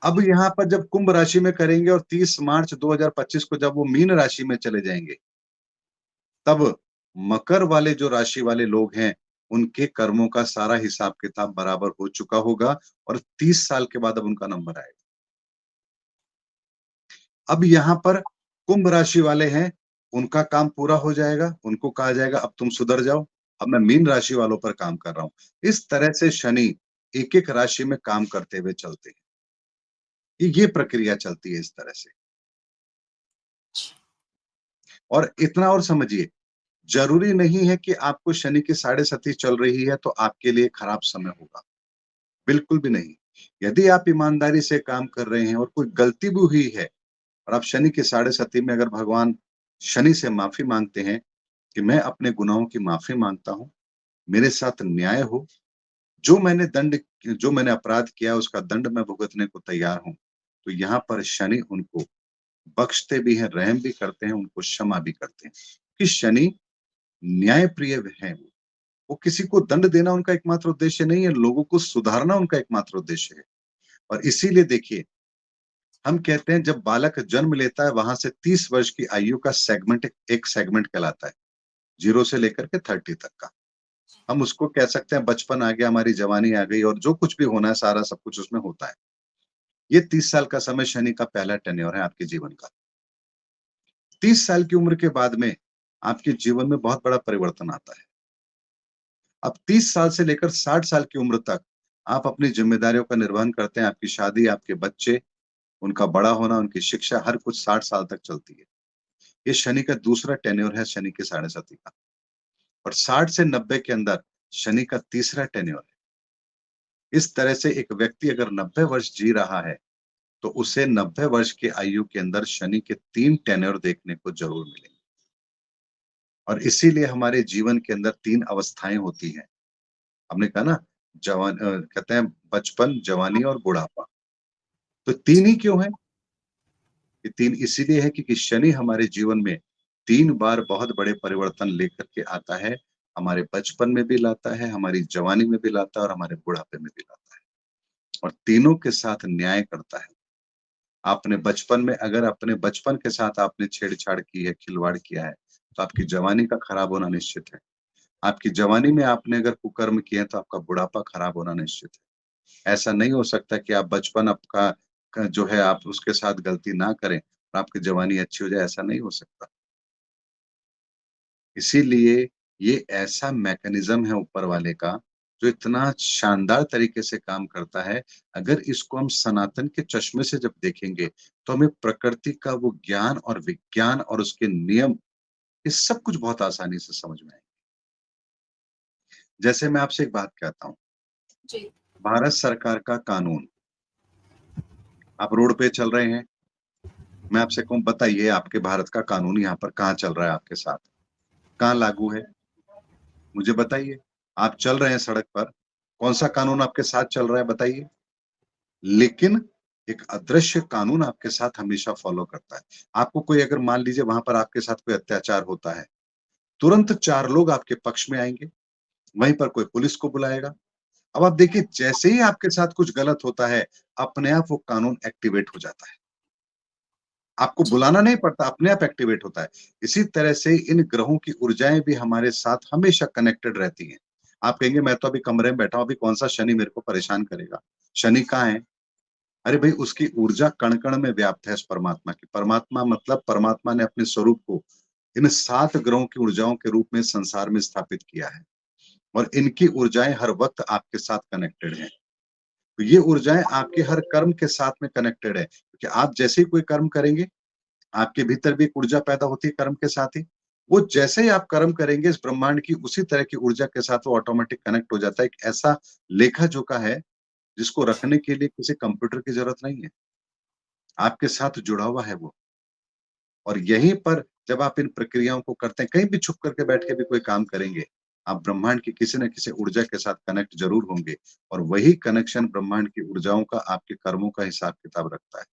अब यहाँ पर जब कुंभ राशि में करेंगे और 30 मार्च 2025 को जब वो मीन राशि में चले जाएंगे, तब मकर वाले जो राशि वाले लोग हैं, उनके कर्मों का सारा हिसाब किताब बराबर हो चुका होगा और 30 साल के बाद अब उनका नंबर आएगा। अब यहाँ पर कुंभ राशि वाले हैं, उनका काम पूरा हो जाएगा, उनको कहा जाएगा अब तुम सुधर जाओ, अब मैं मीन राशि वालों पर काम कर रहा हूँ। इस तरह से शनि एक-एक राशि में काम करते हुए चलते हैं। ये प्रक्रिया चलती है इस तरह से। और इतना और समझिए, ज़रूरी नहीं है कि आपको शनि की साढ़े सती चल रही है तो आपके लिए खराब समय होगा, बिल्कुल भी नहीं। यदि आप ईमानदारी से काम कर रहे हैं और कोई गलती भी हुई है और आप शनि की साढ़े सती में अगर भगवान शनि से माफ़ी माँगते हैं कि मैं अपने गुनाहों की माफ़ी माँगता हूँ, मेरे साथ न्याय हो, जो मैंने अपराध किया उसका दंड मैं भुगतने को तैयार हूँ। तो यहाँ पर शनि उनको बख्शते भी हैं, रहम भी करते हैं, उनको क्षमा भी करते हैं। कि शनि न्यायप्रिय हैं वो किसी को दंड देना उनका एकमात्र उद्देश्य नहीं है, लोगों को सुधारना उनका एकमात्र उद्देश्य है। और इसीलिए देखिए, हम कहते हैं जब बालक जन्म लेता है वहाँ से 30 वर्ष की आयु का सेगमेंट एक सेगमेंट कहलाता है, 0 से लेकर के 30 तक का। हम उसको कह सकते हैं बचपन आ गया, हमारी जवानी आ गई और जो कुछ भी होना है सारा सब कुछ उसमें होता है। ये 30 साल का समय शनि का पहला टेन्योर है आपके जीवन का। 30 साल की उम्र के बाद में आपके जीवन में बहुत बड़ा परिवर्तन आता है। अब 30 साल से लेकर 60 साल की उम्र तक आप अपनी ज़िम्मेदारियों का निर्वहन करते हैं, आपकी शादी, आपके बच्चे, उनका बड़ा होना, उनकी शिक्षा हर कुछ 60 साल तक चलती है। ये शनि का दूसरा टेन्योर है शनि के साढ़े साती का और 60 से 90 के अंदर शनि का तीसरा टेन्योर है। इस तरह से एक व्यक्ति अगर 90 वर्ष जी रहा है, तो उसे 90 वर्ष की आयु के अंदर शनि के 3 टेन्योर देखने को ज़रूर मिलेंगे। और इसीलिए हमारे जीवन के अंदर 3 अवस्थाएँ होती हैं। हमने कहा ना कहते हैं बचपन, जवानी और बुढ़ापा। तो 3 ही जी, क्यों हैं? ये 3 इसीलिए है क्योंकि शनि हमारे जीवन में 3 बार बहुत बड़े परिवर्तन लेकर के आता है। हमारे बचपन में भी लाता है, हमारी जवानी में भी लाता है और हमारे बुढ़ापे में भी लाता है और तीनों के साथ न्याय करता है। आपने बचपन में अगर अपने बचपन के साथ आपने छेड़-छाड़ की है, खिलवाड़ किया है, तो आपकी जवानी का खराब होना निश्चित है। आपकी जवानी में आपने अगर कुकर्म किए हैं, तो आपका बुढ़ापा खराब होना निश्चित है। ऐसा नहीं हो सकता कि आप बचपन आपका जो है आप उसके साथ गलती ना करें और आपकी जवानी अच्छी हो जाए, ऐसा नहीं हो सकता। इसीलिए ये ऐसा मैकेनिज़्म है ऊपर वाले का, जो इतना शानदार तरीके से काम करता है। अगर इसको हम सनातन के चश्मे से जब देखेंगे, तो हमें प्रकृति का वो ज्ञान और विज्ञान और उसके नियम, ये सब कुछ बहुत आसानी से समझ में आएँगे। जैसे मैं आपसे एक बात कहता हूँ, जी, भारत सरकार का कानून, आप रोड पे चल रहे हैं, मैं आपसे कहूँ बताइए आपके भारत का कानून यहाँ पर कहाँ चल रहा है आपके साथ? कहाँ लागू है? मुझे बताइए। आप चल रहे हैं सड़क पर, कौन-सा कानून आपके साथ चल रहा है बताइए? लेकिन एक अदृश्य कानून आपके साथ हमेशा फ़ॉलो करता है। आपको कोई अगर मान लीजिए वहाँ पर आपके साथ कोई अत्याचार होता है, तुरंत 4 लोग आपके पक्ष में आएँगे, वहीं पर कोई पुलिस को बुलाएगा। अब आप देखिए जैसे ही आपके साथ कुछ गलत होता है, अपने आप वो कानून एक्टिवेट हो जाता है। आपको जी, बुलाना नहीं पड़ता, अपने आप एक्टिवेट होता है। इसी तरह से इन ग्रहों की ऊर्जाएँ भी हमारे साथ हमेशा कनेक्टेड रहती हैं। आप कहेंगे मैं तो अभी कमरे में बैठा हूँ, अभी कौन-सा शनि मेरे को परेशान करेगा? शनि कहाँ है? अरे भई उसकी ऊर्जा कण-कण में व्याप्त है उस परमात्मा की। परमात्मा मतलब परमात्मा ने अपने स्वरूप को इन 7 ग्रहों की ऊर्जाओं के रूप में संसार में स्थापित किया है और इनकी ऊर्जाएँ हर वक़्त आपके साथ कनेक्टेड हैं। तो ये ऊर्जाएँ आपके हर कर्म के साथ में कनेक्टेड है। कि आप जैसे ही कोई कर्म करेंगे, आपके भीतर भी एक ऊर्जा पैदा होती है कर्म के साथ ही। वो जैसे ही आप कर्म करेंगे इस ब्रह्मांड की उसी तरह की ऊर्जा के साथ वो ऑटोमेटिक कनेक्ट हो जाता है। एक ऐसा लेखा-जोखा है जिसको रखने के लिए किसी कंप्यूटर की ज़रूरत नहीं है। आपके साथ जुड़ा हुआ है वो। और यहीं पर जब आप इन प्रक्रियाओं को करते हैं, कहीं भी छुप करके बैठ के भी कोई काम करेंगे, आप ब्रह्मांड की किसी न किसी ऊर्जा के साथ कनेक्ट ज़रूर होंगे और वही कनेक्शन ब्रह्मांड की ऊर्जाओं का आपके कर्मों का हिसाब-किताब रखता है।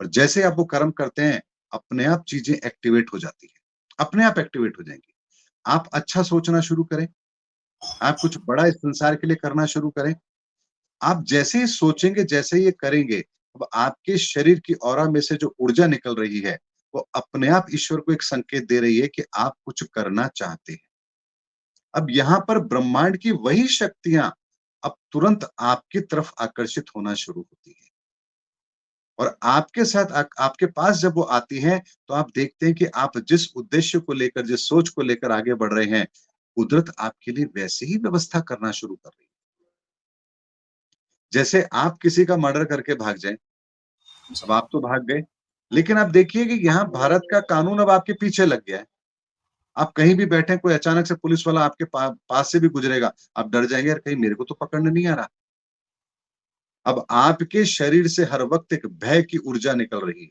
और जैसे आप वो कर्म करते हैं, अपने आप चीज़ें एक्टिवेट हो जाती हैं। अपने आप एक्टिवेट हो जाएँगी। आप अच्छा सोचना शुरू करें, आप कुछ बड़ा इस संसार के लिए करना शुरू करें। आप जैसे ही सोचेंगे, जैसे ही ये करेंगे, अब आपके शरीर की ऑरा में से जो ऊर्जा निकल रही है, वो अपने आप ईश्वर को एक संकेत दे रही है कि आप कुछ करना चाहते हैं। अब यहाँ पर ब्रह्मांड की वही शक्तियाँ अब तुरंत आपकी तरफ आकर्षित होना शुरू होती हैं। और आपके साथ आपके पास जब वो आती हैं, तो आप देखते हैं कि आप जिस उद्देश्य को लेकर, जिस सोच को लेकर आगे बढ़ रहे हैं, कुदरत आपके लिए वैसे ही व्यवस्था करना शुरू कर रही है। जैसे आप किसी का मर्डर करके भाग जाएँ, अब जी, आप तो भाग गए, लेकिन आप देखिए कि यहाँ भारत का कानून अब आपके पीछे लग गया है। आप कहीं भी बैठे, कोई अचानक से पुलिस वाला आपके पास से भी गुजरेगा, आप डर जाएँगे, यार कहीं मेरे को तो पकड़ने नहीं आ रहा। अब आपके शरीर से हर वक़्त एक भय की ऊर्जा निकल रही है।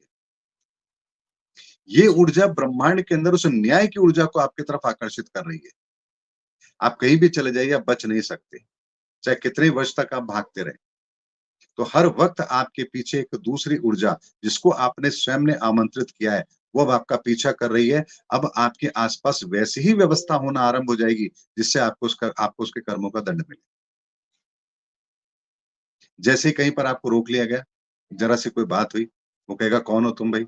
ये जी, ऊर्जा ब्रह्मांड के अंदर उस न्याय की ऊर्जा को आपकी तरफ आकर्षित कर रही है। आप कहीं भी चले जाइए, आप बच नहीं सकते, चाहे कितने वर्ष तक आप भागते रहें। तो हर वक़्त आपके पीछे एक दूसरी ऊर्जा, जिसको आपने स्वयं ने आमंत्रित किया है, वो अब आपका पीछा कर रही है। अब आपके आस-पास वैसी ही व्यवस्था होना आरंभ हो जाएगी, जिससे आपको उसके कर्मों का दंड मिले। जैसे ही कहीं पर आपको रोक लिया गया, ज़रा-सी कोई बात हुई, वो कहेगा, "कौन हो तुम भई?"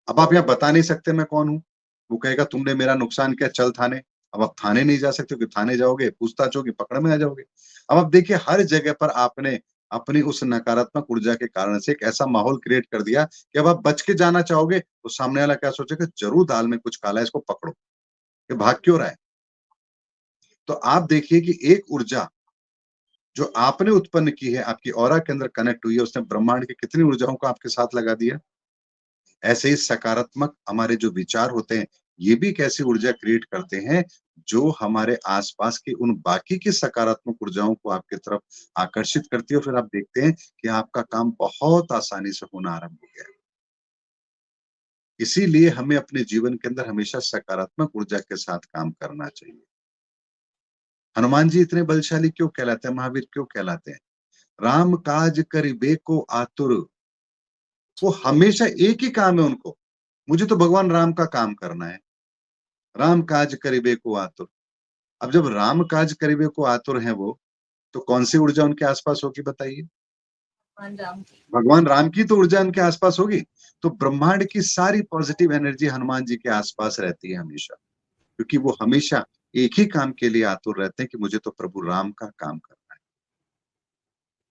अब आप यहाँ बता नहीं सकते मैं कौन हूँ। वो कहेगा, "तुमने मेरा नुकसान किया, चल थाने।" अब आप थाने नहीं जा सकते क्योंकि थाने जाओगे, पूछताछ होगी, पकड़ में आ जाओगे। अब आप देखिए हर जगह पर आपने अपनी उस नकारात्मक ऊर्जा के कारण से एक ऐसा माहौल क्रिएट कर दिया कि अब आप बच के जाना चाहोगे, तो सामने वाला क्या सोचेगा, ज़रूर दाल में कुछ काला है, इसको पकड़ो। ये भाग क्यों रहा है? तो आप देखिए कि एक ऊर्जा जो आपने उत्पन्न की है, आपकी ऑरा के अंदर कनेक्ट हुई है, उसने ब्रह्मांड की कितनी ऊर्जाओं को आपके साथ लगा दिया। ऐसे ही सकारात्मक हमारे जो विचार होते हैं, ये भी एक ऐसी ऊर्जा क्रिएट करते हैं, जो हमारे आस-पास की उन बाकी की सकारात्मक ऊर्जाओं को आपकी तरफ आकर्षित करती है और फिर आप देखते हैं कि आपका काम बहुत आसानी से होना आरंभ हो गया है। इसीलिए हमें अपने जीवन के अंदर हमेशा सकारात्मक ऊर्जा के साथ काम करना चाहिए। हनुमान जी इतने बलशाली क्यों कहलाते हैं? महावीर क्यों कहलाते हैं? राम काज करिबे को आतुर, वो हमेशा एक ही काम है उनको, मुझे तो भगवान राम का काम करना है। राम काज करिबे को आतुर। अब जब राम काज करिबे को आतुर हैं वो, तो कौन-सी ऊर्जा उनके आस-पास होगी बताइए? भगवान राम की। भगवान राम की तो ऊर्जा उनके आस-पास होगी। तो ब्रह्मांड की सारी पॉजिटिव एनर्जी हनुमान जी के आस-पास रहती है हमेशा, क्योंकि वो हमेशा एक ही काम के लिए आतुर रहते हैं कि मुझे तो प्रभु राम का काम करना है।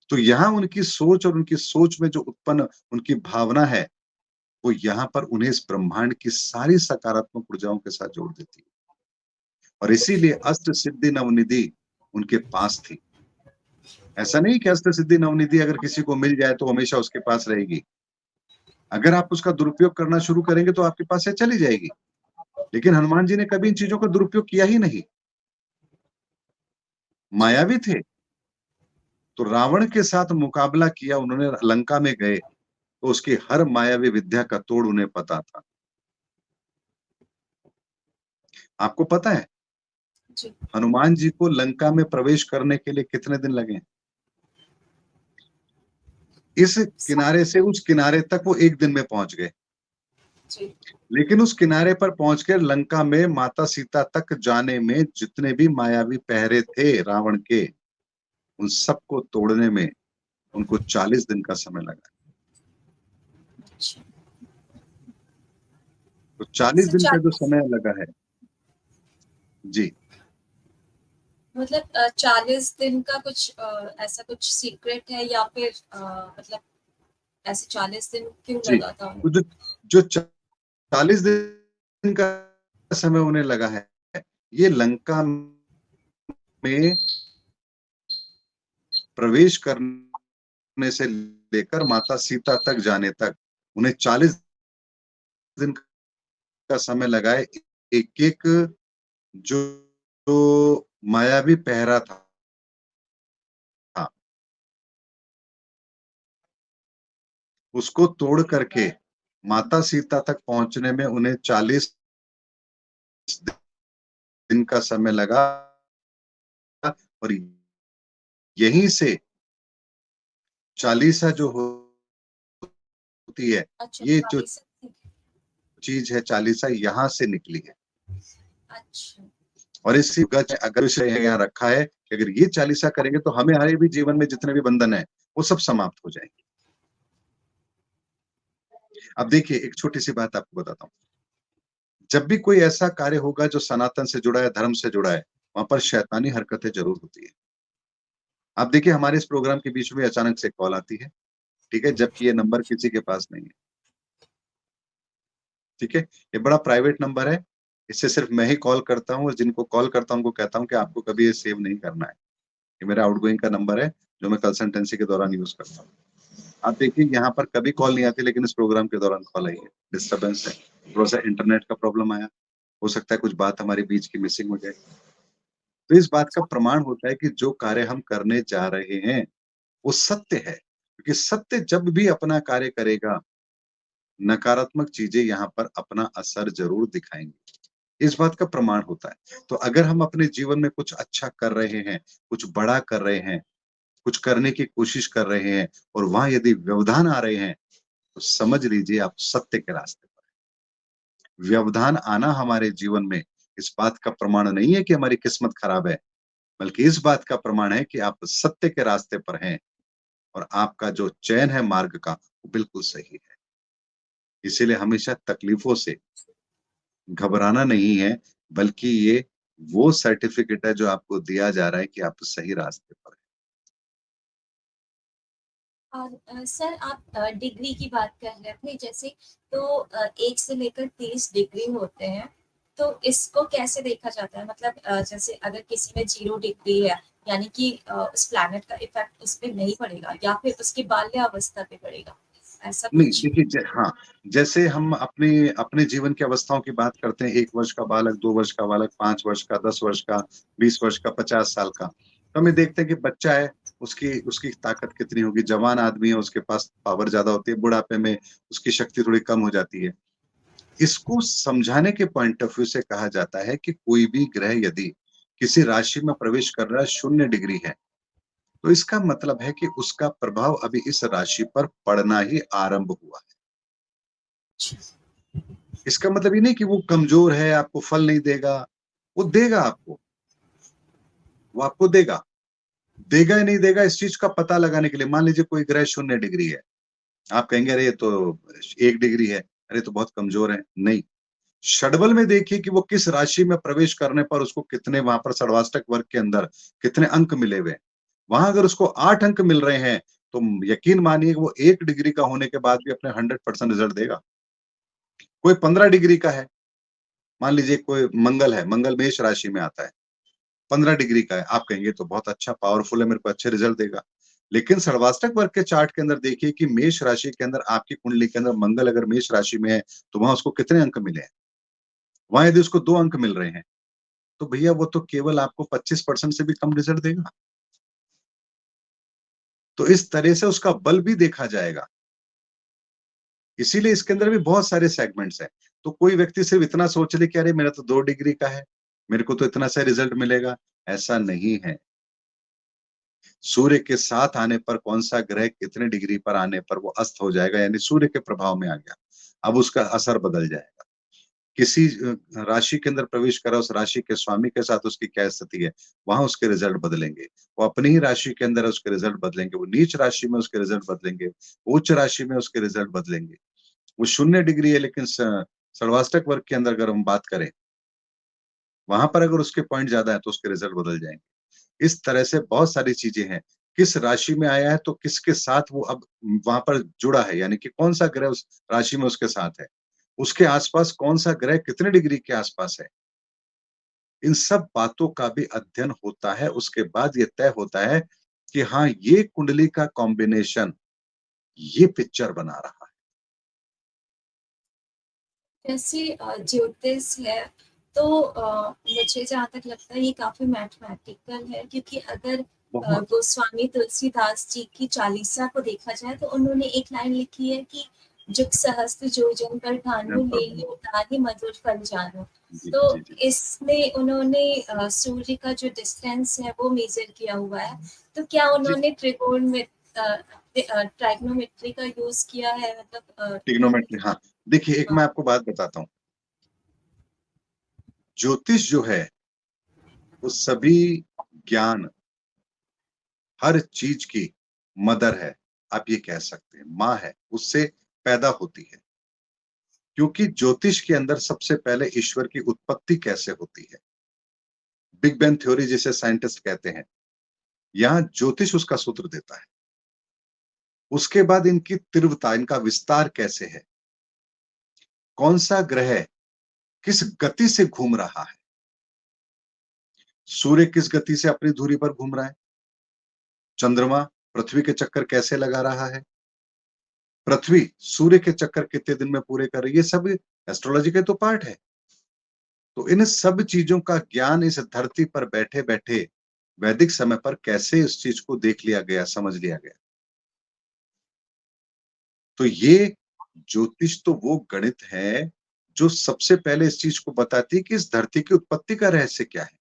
तो यहाँ उनकी सोच और उनकी सोच में जो उत्पन्न उनकी भावना है, वो यहाँ पर उन्हें इस ब्रह्मांड की सारी सकारात्मक ऊर्जाओं के साथ जोड़ देती है। और इसीलिए अष्ट सिद्धि नवनिधि उनके पास थी। ऐसा नहीं कि अष्ट सिद्धि नवनिधि अगर किसी को मिल जाए तो हमेशा उसके पास रहेगी। अगर आप उसका दुरुपयोग करना शुरू करेंगे तो आपके पास से चली जाएगी। लेकिन हनुमान जी ने कभी इन चीज़ों का दुरुपयोग किया ही नहीं। जी, मायावी थे, तो रावण के साथ मुकाबला किया उन्होंने, लंका में गए, तो उसकी हर मायावी विद्या का तोड़ उन्हें पता था। आपको पता है, जी, हनुमान जी को लंका में प्रवेश करने के लिए कितने दिन लगे? इस किनारे से उस किनारे तक वो 1 दिन में पहुँच गए। जी, लेकिन उस किनारे पर पहुँचकर लंका में माता सीता तक जाने में जितने भी मायावी पहरे थे रावण के, उन सबको तोड़ने में उनको 40 दिन का समय लगा। अच्छा। तो 40 से दिन का जो 40 समय लगा है, जी, मतलब 40 दिन का कुछ ऐसा कुछ सीक्रेट है या फिर मतलब ऐसे 40 दिन क्यों जी। लगा था तो उनको? जो 40 दिन का समय उन्हें लगा है, ये लंका में प्रवेश करने से लेकर माता सीता तक जाने तक, उन्हें 40 दिन का समय लगा है एक-एक जो जो मायावी पहरा था उसको तोड़ करके माता सीता तक पहुँचने में उन्हें 40 दिन का समय लगा और यहीं से चालीसा जो होती है, अच्छा, ये जो 40 चीज़ है चालीसा यहाँ से निकली है। अच्छा, और इसी गज अगर विषय यहाँ रखा है कि अगर ये चालीसा करेंगे तो हमारे भी जीवन में जितने भी बंधन हैं, वो सब समाप्त हो जाएँगे। अब देखिए एक छोटी-सी बात आपको बताता हूँ। जब भी कोई ऐसा कार्य होगा जो सनातन से जुड़ा है, धर्म से जुड़ा है, वहाँ पर शैतानी हरकतें ज़रूर होती हैं। आप देखिए हमारे इस प्रोग्राम के बीच में अचानक से कॉल आती है, ठीक है? जबकि ये नंबर किसी के पास नहीं है, ठीक है? ये बड़ा प्राइवेट नंबर है, इससे सिर्फ़ मैं ही कॉल करता हूँ और जिनको कॉल करता हूँ, उनको कहता हूँ कि आपको कभी ये सेव नहीं करना है। ये मेरा आउटगोइंग का नंबर है, जो मैं कंसल्टेंसी के दौरान यूज़ करता हूँ। आप देखिए यहाँ पर कभी कॉल नहीं आती लेकिन इस प्रोग्राम के दौरान कॉल आई है, डिस्टर्बेंस है, थोड़ा-सा इंटरनेट का प्रॉब्लम आया, हो सकता है कुछ बात हमारे बीच की मिसिंग हो जाए। तो इस बात का प्रमाण होता है कि जो कार्य हम करने जा रहे हैं, वो सत्य है, क्योंकि सत्य जब भी अपना कार्य करेगा, नकारात्मक चीज़ें यहाँ पर अपना असर ज़रूर दिखाएँगी। इस बात का प्रमाण होता है। तो अगर हम अपने जीवन में कुछ अच्छा कर रहे हैं, कुछ बड़ा कर रहे हैं, कुछ करने की कोशिश कर रहे हैं और वहाँ यदि व्यवधान आ रहे हैं, तो समझ लीजिए आप सत्य के रास्ते पर हैं। व्यवधान आना हमारे जीवन में इस बात का प्रमाण नहीं है कि हमारी किस्मत खराब है, बल्कि इस बात का प्रमाण है कि आप सत्य के रास्ते पर हैं और आपका जो चयन है मार्ग का, वो बिल्कुल सही है। इसीलिए हमेशा तकलीफों से घबराना नहीं है, बल्कि ये वो सर्टिफ़िकेट है जो आपको दिया जा रहा है कि आप सही रास्ते पर हैं। और सर आप डिग्री की बात कर रहे थे जैसे तो 1 से लेकर 30 डिग्री होते हैं, तो इसको कैसे देखा जाता है? मतलब जैसे अगर किसी में 0 डिग्री है, यानी कि उस प्लैनेट का इफ़ेक्ट उस पे नहीं पड़ेगा या फिर उसकी बाल्यावस्था पे पड़ेगा, ऐसा नहीं, कुछ? देखिए हाँ, जैसे हम अपने अपने जीवन की अवस्थाओं की बात करते हैं, 1 वर्ष का बालक, 2 वर्ष का बालक, 5 वर्ष का, 10 वर्ष का, 20 वर्ष का, 50 साल का। तो हमें देखते हैं कि बच्चा है, उसकी उसकी ताकत कितनी होगी, जवान आदमी है, उसके पास पावर ज़्यादा होती है, बुढ़ापे में उसकी शक्ति थोड़ी कम हो जाती है। इसको समझाने के पॉइंट ऑफ व्यू से कहा जाता है कि कोई भी ग्रह यदि किसी राशि में प्रवेश कर रहा है, 0 डिग्री है, तो इसका मतलब है कि उसका प्रभाव अभी इस राशि पर पड़ना ही आरंभ हुआ है। इसका मतलब ये नहीं कि वो कमज़ोर है, आपको फल नहीं देगा, वो देगा आपको, वो आपको देगा। देगा या नहीं देगा इस चीज़ का पता लगाने के लिए मान लीजिए कोई ग्रह 0 डिग्री है, आप कहेंगे अरे ये तो 1 डिग्री है, अरे तो बहुत कमज़ोर है, नहीं। षडबल में देखिए कि वो किस राशि में प्रवेश करने पर उसको कितने वहाँ पर षडवाष्टक वर्ग के अंदर कितने अंक मिले हुए हैं। वहाँ अगर उसको 8 अंक मिल रहे हैं, तो यकीन मानिए कि वो 1 डिग्री का होने के बाद भी अपने 100% रिज़ल्ट देगा। कोई 15 डिग्री का है, मान लीजिए कोई मंगल है, मंगल मेष राशि में आता है, 15 डिग्री का है, आप कहेंगे तो बहुत अच्छा पावरफुल है, मेरे को अच्छे रिज़ल्ट देगा। लेकिन षडवाष्टक वर्ग के चार्ट के अंदर देखिए कि मेष राशि के अंदर आपकी कुंडली के अंदर मंगल अगर मेष राशि में है, तो वहाँ उसको कितने अंक मिले हैं? वहाँ यदि उसको 2 अंक मिल रहे हैं, तो भैया वो तो केवल आपको 25% से भी कम रिज़ल्ट देगा। तो इस तरह से उसका बल भी देखा जाएगा। इसीलिए इसके अंदर भी बहुत सारे सेगमेंट्स हैं। तो कोई व्यक्ति सिर्फ़ इतना सोच ले कि अरे मेरा तो 2 डिग्री का है, मेरे को तो इतना सा रिज़ल्ट मिलेगा, ऐसा नहीं है। सूर्य के साथ आने पर कौन-सा ग्रह कितने डिग्री पर आने पर वो अस्त हो जाएगा यानी सूर्य के प्रभाव में आ गया। अब उसका असर बदल जाएगा। किसी राशि के अंदर प्रवेश करा, उस राशि के स्वामी के साथ उसकी क्या स्थिति है, वहाँ उसके रिज़ल्ट बदलेंगे। वो अपनी ही राशि के अंदर है, उसके रिज़ल्ट बदलेंगे। वो नीच राशि में उसके रिज़ल्ट बदलेंगे। उच्च राशि में उसके रिज़ल्ट बदलेंगे। वो 0 डिग्री है लेकिन सर्वाष्टक वर्ग के अंदर अगर हम बात करें, वहाँ पर अगर उसके पॉइंट ज़्यादा है तो उसके रिज़ल्ट बदल जाएँगे। इस तरह से बहुत सारी चीज़ें हैं। किस राशि में आया है तो किसके साथ वो अब वहाँ पर जुड़ा है, यानी कि कौन-सा ग्रह उस राशि में उसके साथ है। उसके आस-पास कौन-सा ग्रह कितने डिग्री के आस-पास है। इन सब बातों का भी अध्ययन होता है, उसके बाद ये तय होता है कि हाँ, ये कुंडली का कॉम्बिनेशन ये पिक्चर बना रहा है। जैसे ज्योतिष है तो मुझे जहाँ तक लगता है ये काफी मैथमेटिकल है, क्योंकि अगर बहुत गोस्वामी तुलसीदास जी की चालीसा को देखा जाए तो उन्होंने एक लाइन लिखी है कि जुग सहस्त्र योजन पर भानु जन पर ले लियो ताहि मधुर फल जानो। जी तो जी जी इसमें उन्होंने सूर्य का जो डिस्टेंस है वो मेजर किया हुआ है। तो क्या जी उन्होंने त्रिकोण में ट्राइग्नोमेट्री का यूज किया है, मतलब ट्रिग्नोमेट्री, हाँ। देखिए, एक मैं आपको बात बताता हूँ। ज्योतिष जो है वो सभी ज्ञान, हर चीज की मदर है, आप ये कह सकते हैं, माँ है, उससे पैदा होती है। क्योंकि ज्योतिष के अंदर सबसे पहले ईश्वर की उत्पत्ति कैसे होती है, बिग बैंग थ्योरी जिसे साइंटिस्ट कहते हैं, यहाँ ज्योतिष उसका सूत्र देता है। उसके बाद इनकी तीव्रता, इनका विस्तार कैसे है, कौन सा ग्रह किस गति से घूम रहा है, सूर्य किस गति से अपनी धुरी पर घूम रहा है, चंद्रमा पृथ्वी के चक्कर कैसे लगा रहा है, पृथ्वी सूर्य के चक्कर कितने दिन में पूरे कर रही है, ये सब एस्ट्रोलॉजी के तो पार्ट है। तो इन सब चीजों का ज्ञान इस धरती पर बैठे बैठे वैदिक समय पर कैसे इस चीज को देख लिया गया, समझ लिया गया। तो ये ज्योतिष तो वो गणित है जो सबसे पहले इस चीज को बताती है कि इस धरती की उत्पत्ति का रहस्य क्या है।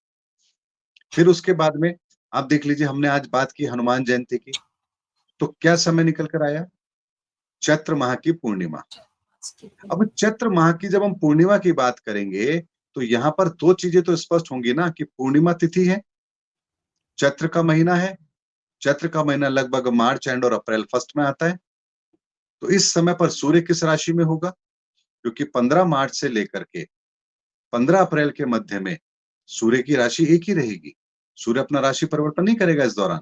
फिर उसके बाद में आप देख लीजिए, हमने आज बात की हनुमान जयंती की, तो क्या समय निकल कर आया, चैत्र माह की पूर्णिमा। अब चैत्र माह की जब हम पूर्णिमा की बात करेंगे तो यहाँ पर दो चीजें तो स्पष्ट होंगी ना, कि पूर्णिमा तिथि है, चैत्र का महीना है, चैत्र का महीना लगभग मार्च एंड और अप्रैल फर्स्ट में आता है। तो इस समय पर सूर्य किस राशि में होगा, क्योंकि 15 मार्च से लेकर के 15 अप्रैल के मध्य में सूर्य की राशि एक ही रहेगी, सूर्य अपना राशि परिवर्तन नहीं करेगा इस दौरान।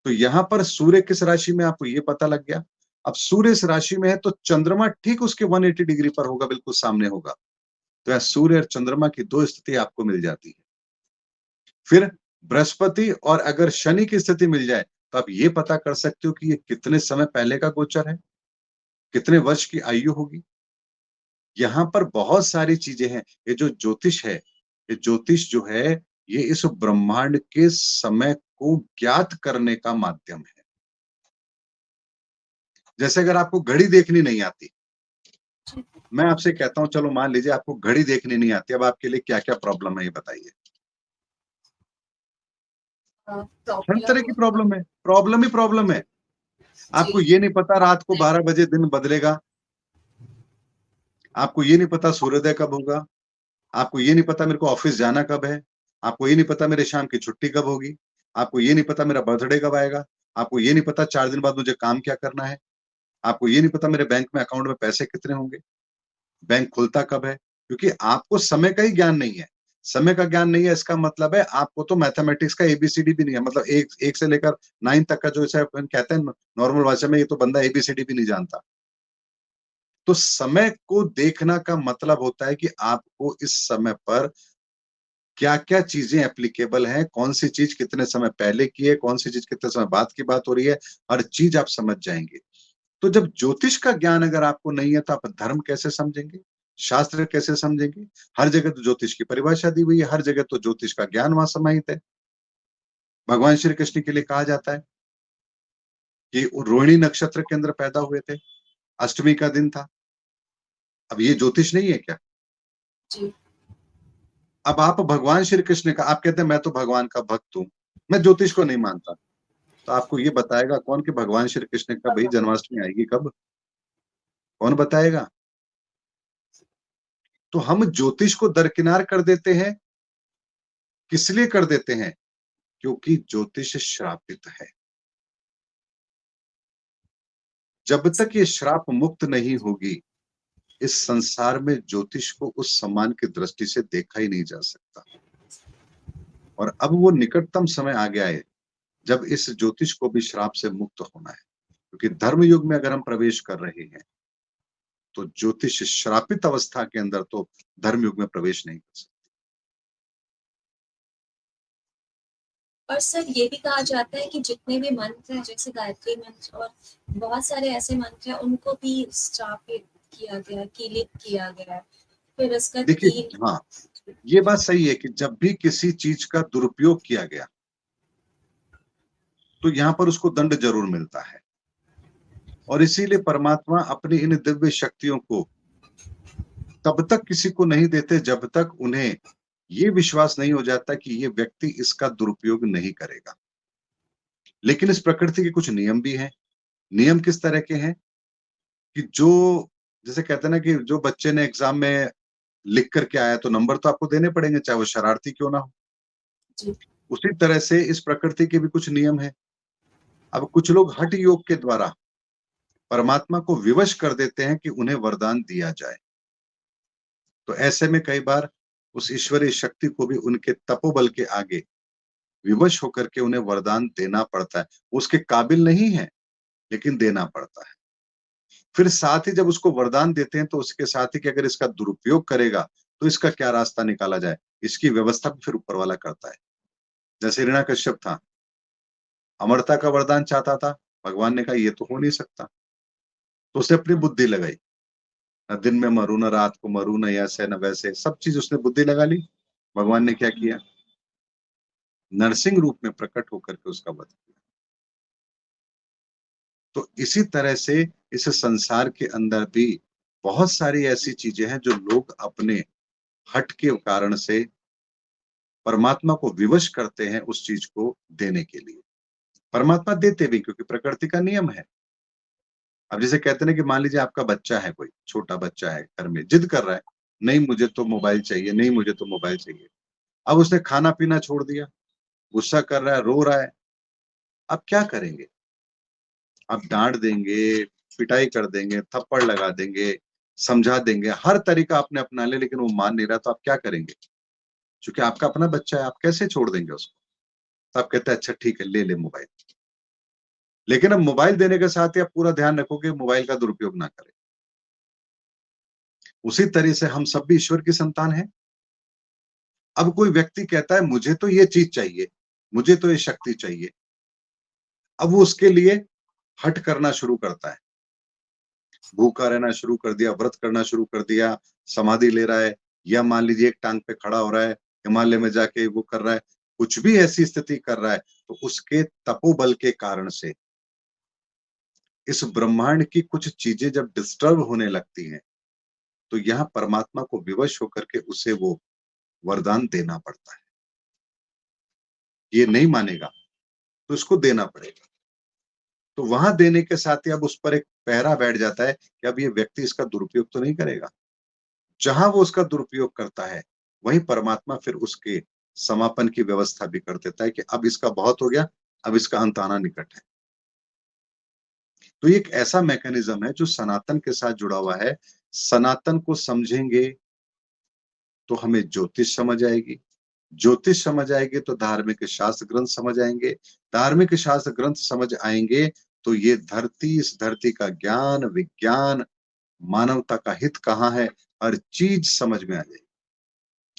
तो यहाँ पर सूर्य किस राशि में, आपको ये पता लग गया। अब सूर्य इस राशि में है तो चंद्रमा ठीक उसके 180 डिग्री पर होगा, बिल्कुल सामने होगा। तो यहाँ सूर्य और चंद्रमा की दो स्थिति आपको मिल जाती है। फिर बृहस्पति और अगर शनि की स्थिति मिल जाए तो आप ये पता कर सकते हो कि ये कितने समय पहले का गोचर है, कितने वर्ष की आयु होगी। यहाँ पर बहुत सारी चीजें हैं। ये जो ज्योतिष है, ये ज्योतिष जो है, ये इस ब्रह्मांड के समय को ज्ञात करने का माध्यम है। जैसे अगर आपको घड़ी देखनी नहीं आती, मैं आपसे कहता हूँ चलो मान लीजिए आपको घड़ी देखनी नहीं आती, अब आपके लिए क्या क्या प्रॉब्लम है ये बताइए। हर तरह की प्रॉब्लम। प्रॉब्लम है, प्रॉब्लम ही प्रॉब्लम है। जी। आपको ये नहीं पता रात को 12 बजे दिन बदलेगा, आपको ये नहीं पता सूर्योदय कब होगा, आपको ये नहीं पता मेरे को ऑफिस जाना कब है, आपको ये नहीं पता मेरे शाम की छुट्टी कब होगी, आपको ये नहीं पता मेरा बर्थडे कब आएगा, आपको ये नहीं पता 4 दिन बाद मुझे काम क्या करना है, आपको ये नहीं पता मेरे बैंक में अकाउंट में पैसे कितने होंगे, बैंक खुलता कब है, क्योंकि आपको समय का ही ज्ञान नहीं है। समय का ज्ञान नहीं है इसका मतलब है आपको तो मैथमेटिक्स का एबीसीडी भी नहीं है, मतलब एक से लेकर 9 तक का जो इसे अपन कहते हैं नॉर्मल भाषा में, ये तो बंदा एबीसीडी भी नहीं जानता। तो समय को देखना का मतलब होता है कि आपको इस समय पर क्या-क्या चीजें एप्लीकेबल हैं, कौन सी चीज कितने समय पहले की है, कौन सी चीज कितने समय बाद की बात हो रही है, हर चीज आप समझ जाएंगे। तो जब ज्योतिष का ज्ञान अगर आपको नहीं है तो आप धर्म कैसे समझेंगे, शास्त्र कैसे समझेंगे। हर जगह तो ज्योतिष की परिभाषा दी हुई है, हर जगह तो ज्योतिष का ज्ञान वहां समाहित है। भगवान श्री कृष्ण के लिए कहा जाता है कि वो रोहिणी नक्षत्र के अंदर पैदा हुए थे, अष्टमी का दिन था। अब ये ज्योतिष नहीं है क्या। जी। अब आप भगवान श्री कृष्ण का, आप कहते हैं मैं तो भगवान का भक्त हूँ, मैं ज्योतिष को नहीं मानता, तो आपको ये बताएगा कौन कि भगवान श्री कृष्ण का भाई जन्माष्टमी आएगी कब, कौन बताएगा। तो हम ज्योतिष को दरकिनार कर देते हैं, किस लिए कर देते हैं, क्योंकि ज्योतिष श्रापित है। जब तक ये श्राप मुक्त नहीं होगी, इस संसार में ज्योतिष को उस सम्मान की दृष्टि से देखा ही नहीं जा सकता। और अब वो निकटतम समय आ गया है जब इस ज्योतिष को भी श्राप से मुक्त होना है, क्योंकि धर्म युग में अगर हम प्रवेश कर रहे हैं तो ज्योतिष श्रापित अवस्था के अंदर तो धर्म युग में प्रवेश नहीं कर सकता। और सर ये भी कहा जाता है कि जितने भी मंत्र हैं, जैसे गायत्री मंत्र और बहुत सारे ऐसे मंत्र हैं, उनको भी श्रापित किया गया, क्लिक किया गया, फिर उसका देखिए, 3 हाँ, ये बात सही है कि जब भी किसी चीज का दुरुपयोग किया गया, तो यहाँ पर उसको दंड जरूर मिलता है। और इसीलिए परमात्मा अपनी इन दिव्य शक्तियों को तब तक किसी को नहीं देते जब तक उन्हें ये विश्वास नहीं हो जाता कि ये व्यक्ति इसका दुरुपयोग नहीं करेगा। लेकिन इस प्रकृति के कुछ नियम भी हैं। नियम किस तरह के हैं कि जो जैसे कहते हैं ना कि जो बच्चे ने एग्जाम में लिख करके आया तो नंबर तो आपको देने पड़ेंगे, चाहे वो शरारती क्यों ना हो। जी, उसी तरह से इस प्रकृति के भी कुछ नियम हैं। अब कुछ लोग हठ योग के द्वारा परमात्मा को विवश कर देते हैं कि उन्हें वरदान दिया जाए। तो ऐसे में कई बार उस ईश्वरीय शक्ति को भी उनके तपोबल के आगे विवश होकर के उन्हें वरदान देना पड़ता है। वो उसके काबिल नहीं है, लेकिन देना पड़ता है। फिर साथ ही जब उसको वरदान देते हैं तो उसके साथ ही कि अगर इसका दुरुपयोग करेगा, तो इसका क्या रास्ता निकाला जाए, इसकी व्यवस्था भी फिर ऊपर वाला करता है। जैसे हिरण्यकश्यप था, अमरता का वरदान चाहता था, भगवान ने कहा ये तो हो नहीं सकता। तो उसने अपनी बुद्धि लगाई, ना दिन में मरू, ना रात को मरू, ना ऐसे न वैसे, सब चीज उसने बुद्धि लगा ली। भगवान ने क्या किया, नरसिंह रूप में प्रकट होकर के उसका वध किया। तो इसी तरह से इस संसार के अंदर भी बहुत सारी ऐसी चीजें हैं जो लोग अपने हट के कारण से परमात्मा को विवश करते हैं उस चीज को देने के लिए। परमात्मा देते भी क्योंकि प्रकृति का नियम है। अब जैसे कहते हैं ना कि मान लीजिए आपका बच्चा है, कोई छोटा बच्चा है, घर में जिद कर रहा है, नहीं मुझे तो मोबाइल चाहिए, नहीं मुझे तो मोबाइल चाहिए। अब उसने खाना पीना छोड़ दिया, गुस्सा कर रहा है, रो रहा है। अब क्या करेंगे? आप डांट देंगे, पिटाई कर देंगे, थप्पड़ लगा देंगे, समझा देंगे, हर तरीका आपने अपना लिया, लेकिन वो मान नहीं रहा, तो आप क्या करेंगे? क्योंकि आपका अपना बच्चा है, आप कैसे छोड़ देंगे उसको? तो आप कहते हैं अच्छा ठीक है, ले ले मोबाइल। लेकिन अब मोबाइल देने के साथ ही आप पूरा ध्यान रखो कि मोबाइल का दुरुपयोग ना करें। उसी तरह से हम सब भी ईश्वर की संतान हैं। अब कोई व्यक्ति कहता है मुझे तो ये चीज चाहिए, मुझे तो ये शक्ति चाहिए। अब वो उसके लिए हठ करना शुरू करता है, भूखा रहना शुरू कर दिया, व्रत करना शुरू कर दिया, समाधि ले रहा है, या मान लीजिए एक टांग पे खड़ा हो रहा है, हिमालय में जाके वो कर रहा है, कुछ भी ऐसी स्थिति कर रहा है, तो उसके तपोबल के कारण से इस ब्रह्मांड की कुछ चीजें जब डिस्टर्ब होने लगती हैं, तो यहाँ परमात्मा को विवश होकर के उसे वो वरदान देना पड़ता है। ये नहीं मानेगा, तो इसको देना पड़ेगा। तो वहां देने के साथ ही अब उस पर एक पहरा बैठ जाता है कि अब ये व्यक्ति इसका दुरुपयोग तो नहीं करेगा। जहां वो उसका दुरुपयोग करता है, वहीं परमात्मा फिर उसके समापन की व्यवस्था भी कर देता है कि अब इसका बहुत हो गया, अब इसका अंत आना निकट है। तो ये एक ऐसा मैकेनिज्म है जो सनातन के साथ जुड़ा हुआ है। सनातन को समझेंगे तो हमें ज्योतिष समझ आएगी, ज्योतिष समझ आएगी तो धार्मिक शास्त्र ग्रंथ समझ आएंगे, धार्मिक शास्त्र ग्रंथ समझ आएंगे तो ये धरती, इस धरती का ज्ञान, विज्ञान, मानवता का हित कहाँ है, हर चीज समझ में आ जाएगी,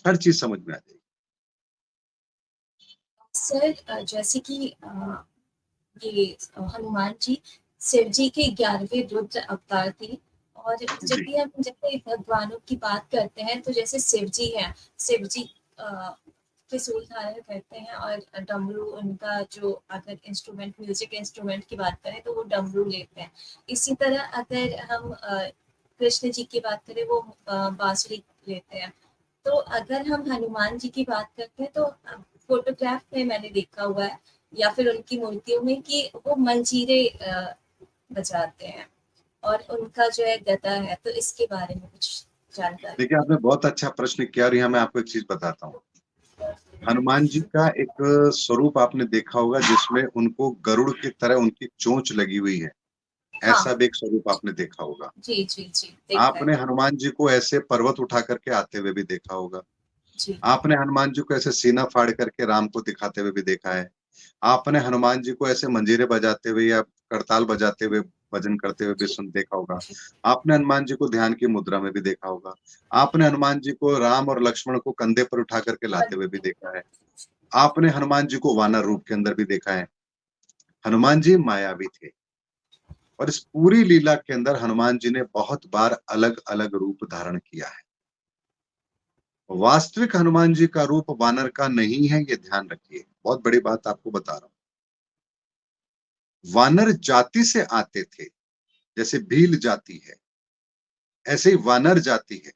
हर चीज समझ में आ जाएगी। सर जैसे कि ये हनुमान जी शिव जी के 11वें रुद्र अवतार थे, और जब जी, भी हम जैसे भगवानों की बात करते हैं तो जैसे शिव जी हैं, शिव जी त्रिशूल धारण करते हैं, और डमरू उनका जो, अगर इंस्ट्रूमेंट, म्यूजिक इंस्ट्रूमेंट की बात करें तो वो डमरू लेते हैं। इसी तरह अगर हम कृष्ण जी की बात करें, वो बांसुरी लेते हैं। तो अगर हम हनुमान जी की बात करते हैं तो फोटोग्राफ में मैंने देखा हुआ है, या फिर उनकी मूर्तियों में, कि वो मंजीरे बजाते हैं, और उनका जो है गदा है। तो इसके बारे में कुछ जानकारी। देखिए आपने बहुत अच्छा प्रश्न किया और यहाँ मैं आपको एक चीज बताता हूँ। हनुमान जी का एक स्वरूप आपने देखा होगा जिसमें उनको गरुड़ की तरह उनकी चोंच लगी हुई है, हाँ, ऐसा भी एक स्वरूप आपने देखा होगा। जी जी जी, देखा है। आपने हनुमान जी को ऐसे पर्वत उठा करके आते हुए भी देखा होगा। जी आपने हनुमान जी को ऐसे सीना फाड़ करके राम को दिखाते हुए भी देखा है। आपने हनुमान जी को ऐसे मंजीरे बजाते हुए या करताल बजाते हुए, भजन करते हुए भी जी सुन देखा होगा। जी आपने हनुमान जी को ध्यान की मुद्रा में भी देखा होगा। आपने हनुमान जी को राम और लक्ष्मण को कंधे पर उठा करके लाते हुए भी देखा है। आपने हनुमान जी को वानर रूप के अंदर भी देखा है। हनुमान जी मायावी थे। और इस पूरी लीला के अंदर हनुमान जी ने बहुत बार अलग-अलग रूप धारण किया है। वास्तविक हनुमान जी का रूप वानर का नहीं है, ये ध्यान रखिए। बहुत बड़ी बात आपको बता रहा हूँ। वानर जाति से आते थे, जैसे भील जाति है, ऐसे ही वानर जाति है।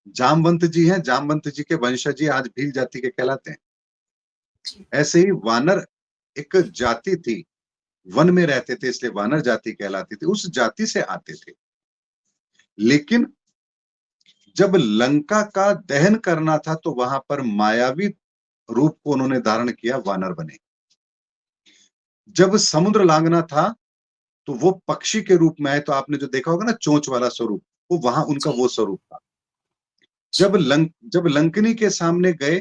जामवंत जी हैं, जामवंत जी के वंशज ही आज भील जाति के कहलाते हैं। जी, ऐसे ही वानर एक जाति थी, वन में रहते थे इसलिए वानर जाति कहलाती थी, उस जाति से आते थे। लेकिन जब लंका का दहन करना था तो वहां पर मायावी रूप को उन्होंने धारण किया, वानर बने। जब समुद्र लांघना था तो वो पक्षी के रूप में आए, तो आपने जो देखा होगा ना चोंच वाला स्वरूप, वो वहां उनका जी, वो स्वरूप था। अच्छा, जब लंकनी के सामने गए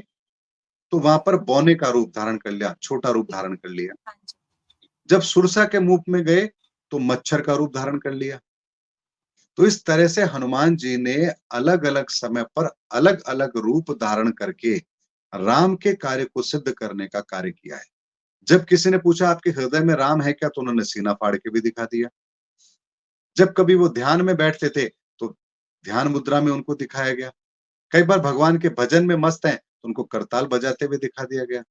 तो वहां पर बौने का रूप धारण कर लिया, छोटा रूप धारण कर लिया। हाँ जी, जब सुरसा के मुंह में गए तो मच्छर का रूप धारण कर लिया। तो इस तरह से हनुमान जी ने अलग-अलग समय पर अलग-अलग रूप धारण करके राम के कार्य को सिद्ध करने का कार्य किया है। जब किसी ने पूछा आपके हृदय में राम है क्या? तो उन्होंने सीना फाड़ के भी दिखा दिया। जब कभी वो ध्यान में बैठते थे, तो ध्यान मुद्रा में उनको दिखाया गया। कई बार भगवान के भजन में मस्त हैं, तो उनको करताल बजाते हुए दिखा दिया गया।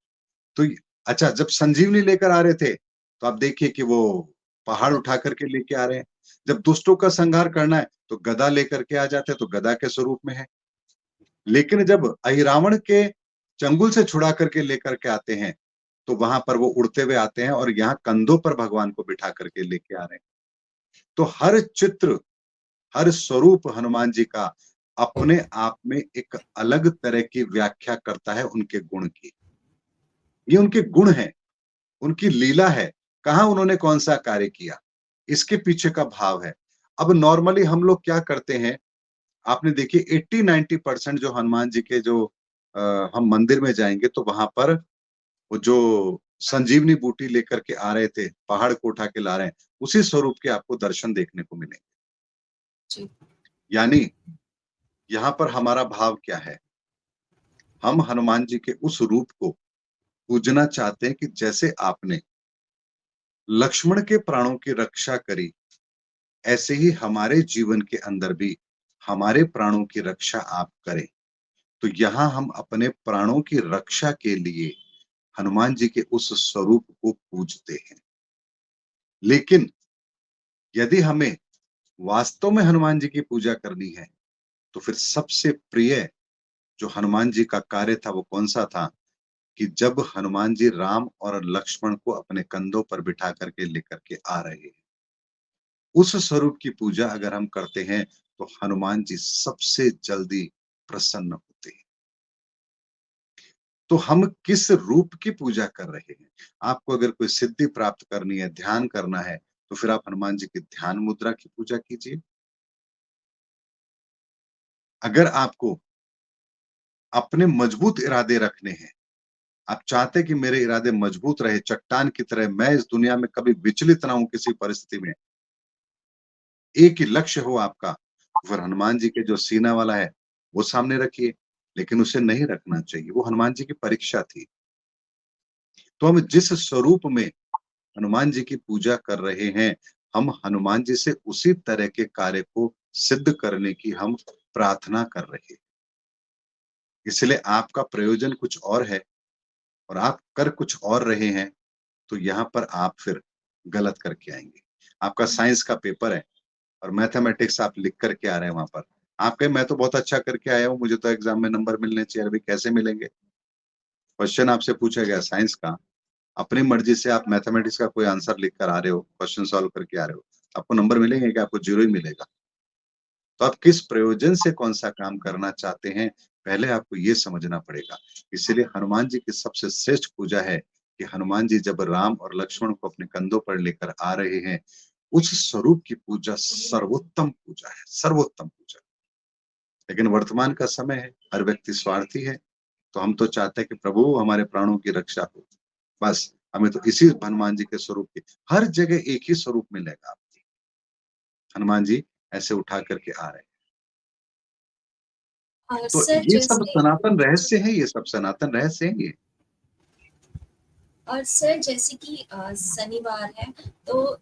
तो य अच्छा, जब संजीवनी लेकर आ रहे थे, तो आप देखिए कि वो पहाड़ उठा कर के लेके आ रहे हैं। जब दुष्टों का संहार करना है, तो गदा लेकर के आ जाते हैं, तो गदा के स्वरूप में है। लेकिन जब अहिरावण के चंगुल से छुड़ा करके लेकर के आते हैं, तो वहां पर वो उड़ते हुए आते हैं और यहाँ कंधों पर भगवान को बिठा करके लेके आ रहे हैं। तो हर चित्र, हर स्वरूप हनुमान जी का अपने आप में एक अलग तरह की व्याख्या करता है उनके गुण की। ये उनके गुण हैं, उनकी लीला है, कहाँ उन्होंने कौन-सा कार्य किया, इसके पीछे का भाव है। अब नॉर्मली हम लोग क्या करते हैं, आपने देखिए 80-90% जो हनुमान जी के जो हम मंदिर में जाएँगे तो वहाँ पर वो जो संजीवनी बूटी लेकर के आ रहे थे, पहाड़ को उठा के ला रहे हैं, उसी स्वरूप के आपको दर्शन देखने को मिलेंगे। जी, यानी यहाँ पर हमारा भाव क्या है? हम हनुमान जी के उस रूप को पूजना चाहते हैं कि जैसे आपने लक्ष्मण के प्राणों की रक्षा करी, ऐसे ही हमारे जीवन के अंदर भी हमारे प्राणों की रक्षा आप करें। तो यहाँ हम अपने प्राणों की रक्षा के लिए हनुमान जी के उस स्वरूप को पूजते हैं। लेकिन यदि हमें वास्तव में हनुमान जी की पूजा करनी है, तो फिर सबसे प्रिय जो हनुमान जी का कार्य था वो कौन-सा था? कि जब हनुमान जी राम और लक्ष्मण को अपने कंधों पर बिठा करके लेकर के आ रहे हैं। उस स्वरूप की पूजा अगर हम करते हैं, तो हनुमान जी सबसे जल्दी प्रसन्न होते हैं। तो हम किस रूप की पूजा कर रहे हैं? आपको अगर कोई सिद्धि प्राप्त करनी है, ध्यान करना है, तो फिर आप हनुमान जी की ध्यान मुद्रा की पूजा कीजिए। अगर आपको अपने मजबूत इरादे रखने हैं, आप चाहते हैं कि मेरे इरादे मजबूत रहे, चट्टान की तरह मैं इस दुनिया में कभी विचलित ना हूँ किसी परिस्थिति में, एक ही लक्ष्य हो आपका, तो फिर हनुमान जी के जो सीना वाला है, वो सामने रखिए, लेकिन उसे नहीं रखना चाहिए, वो हनुमान जी की परीक्षा थी। तो हम जिस स्वरूप में हनुमान जी की पूजा कर रहे हैं, हम हनुमान जी से उसी तरह के कार्य को सिद्ध करने की हम प्रार्थना कर रहे हैं। इसलिए आपका प्रयोजन कुछ और है और आप कर कुछ और रहे हैं, तो यहाँ पर आप फिर गलत करके आएँगे। आपका साइंस का पेपर है और मैथमेटिक्स आप लिख कर के आ रहे हैं वहाँ पर। आप कहें मैं तो बहुत अच्छा करके आया हूँ, मुझे तो एग्ज़ाम में नंबर मिलने चाहिए। अरे भई कैसे मिलेंगे? क्वेश्चन आपसे पूछा गया साइंस का, अपनी मर्ज़ी से आप मैथमेटिक्स का कोई आंसर लिख कर आ रहे हो, क्वेश्चन सॉल्व करके आ रहे हो, आपको नंबर मिलेंगे क्या? आपको 0 ही मिलेगा। तो आप किस प्रयोजन से कौन-सा काम करना चाहते हैं, पहले आपको ये समझना पड़ेगा। इसीलिए हनुमान जी की सबसे श्रेष्ठ पूजा है कि हनुमान जी जब राम और लक्ष्मण को अपने कंधों पर लेकर आ रहे हैं, उस स्वरूप की पूजा सर्वोत्तम पूजा है, सर्वोत्तम पूजा। लेकिन वर्तमान का समय है, हर व्यक्ति स्वार्थी है, तो हम तो चाहते हैं कि प्रभु हमारे प्राणों की रक्षा हो। बस, हमें तो इसी हनुमान जी के स्वरूप की हर जगह एक ही स्वरूप मिलेगा आपको। हनुमान जी ऐसे उठा करके आ रहे हैं। तो सर ये सब जैसे सनातन रहस्य है, ये सब सनातन रहस्य है ये। और सर जैसे कि शनिवार है तो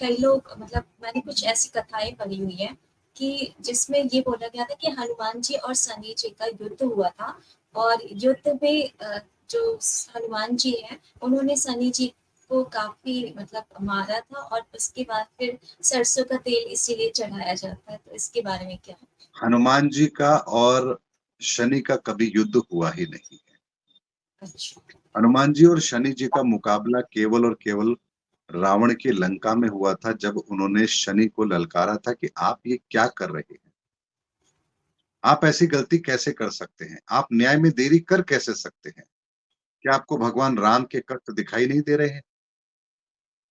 कई लोग मतलब मैंने कुछ ऐसी कथाएं पढ़ी हुई है कि जिसमें ये बोला गया था कि हनुमान जी और शनि जी का युद्ध हुआ था और युद्ध में जो हनुमान जी हैं उन्होंने शनि जी को काफी मतलब मारा था और उसके बाद फिर सरसों का तेल इसीलिए चढ़ाया जाता है, तो इसके बारे में क्या है? हनुमान जी का और शनि का कभी युद्ध हुआ ही नहीं है। अच्छा। हनुमान जी और शनि जी का मुकाबला केवल और केवल रावण की लंका में हुआ था, जब उन्होंने शनि को ललकारा था कि आप ये क्या कर रहे हैं? आप ऐसी गलती कैसे कर सकते हैं? आप न्याय में देरी कर कैसे सकते हैं? क्या आपको भगवान राम के कष्ट दिखाई नहीं दे रहे हैं?